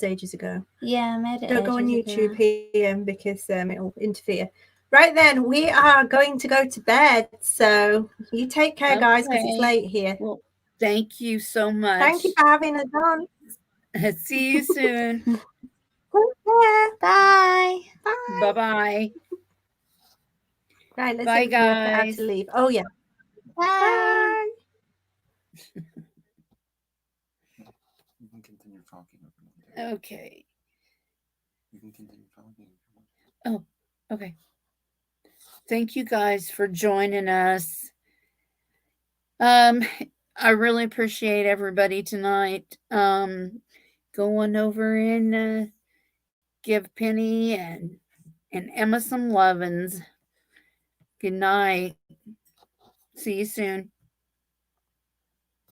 ages ago. I made it. Don't go on ages YouTube ago. here because it'll interfere. Right then, we are going to go to bed. So you take care, guys, because it's Okay. late here. Well, thank you so much. Thank you for having us on. See you soon. Take care. Bye. Bye. Bye-bye. Right, let's Bye, see if we can work out how guys. to leave. Oh, yeah. Bye. Bye. You can continue talking if you want to. Okay. You can continue talking if you want. Oh, okay. Thank you guys for joining us. I really appreciate everybody tonight. Go on over and give Penny and Emma some lovin's. Good night. See you soon.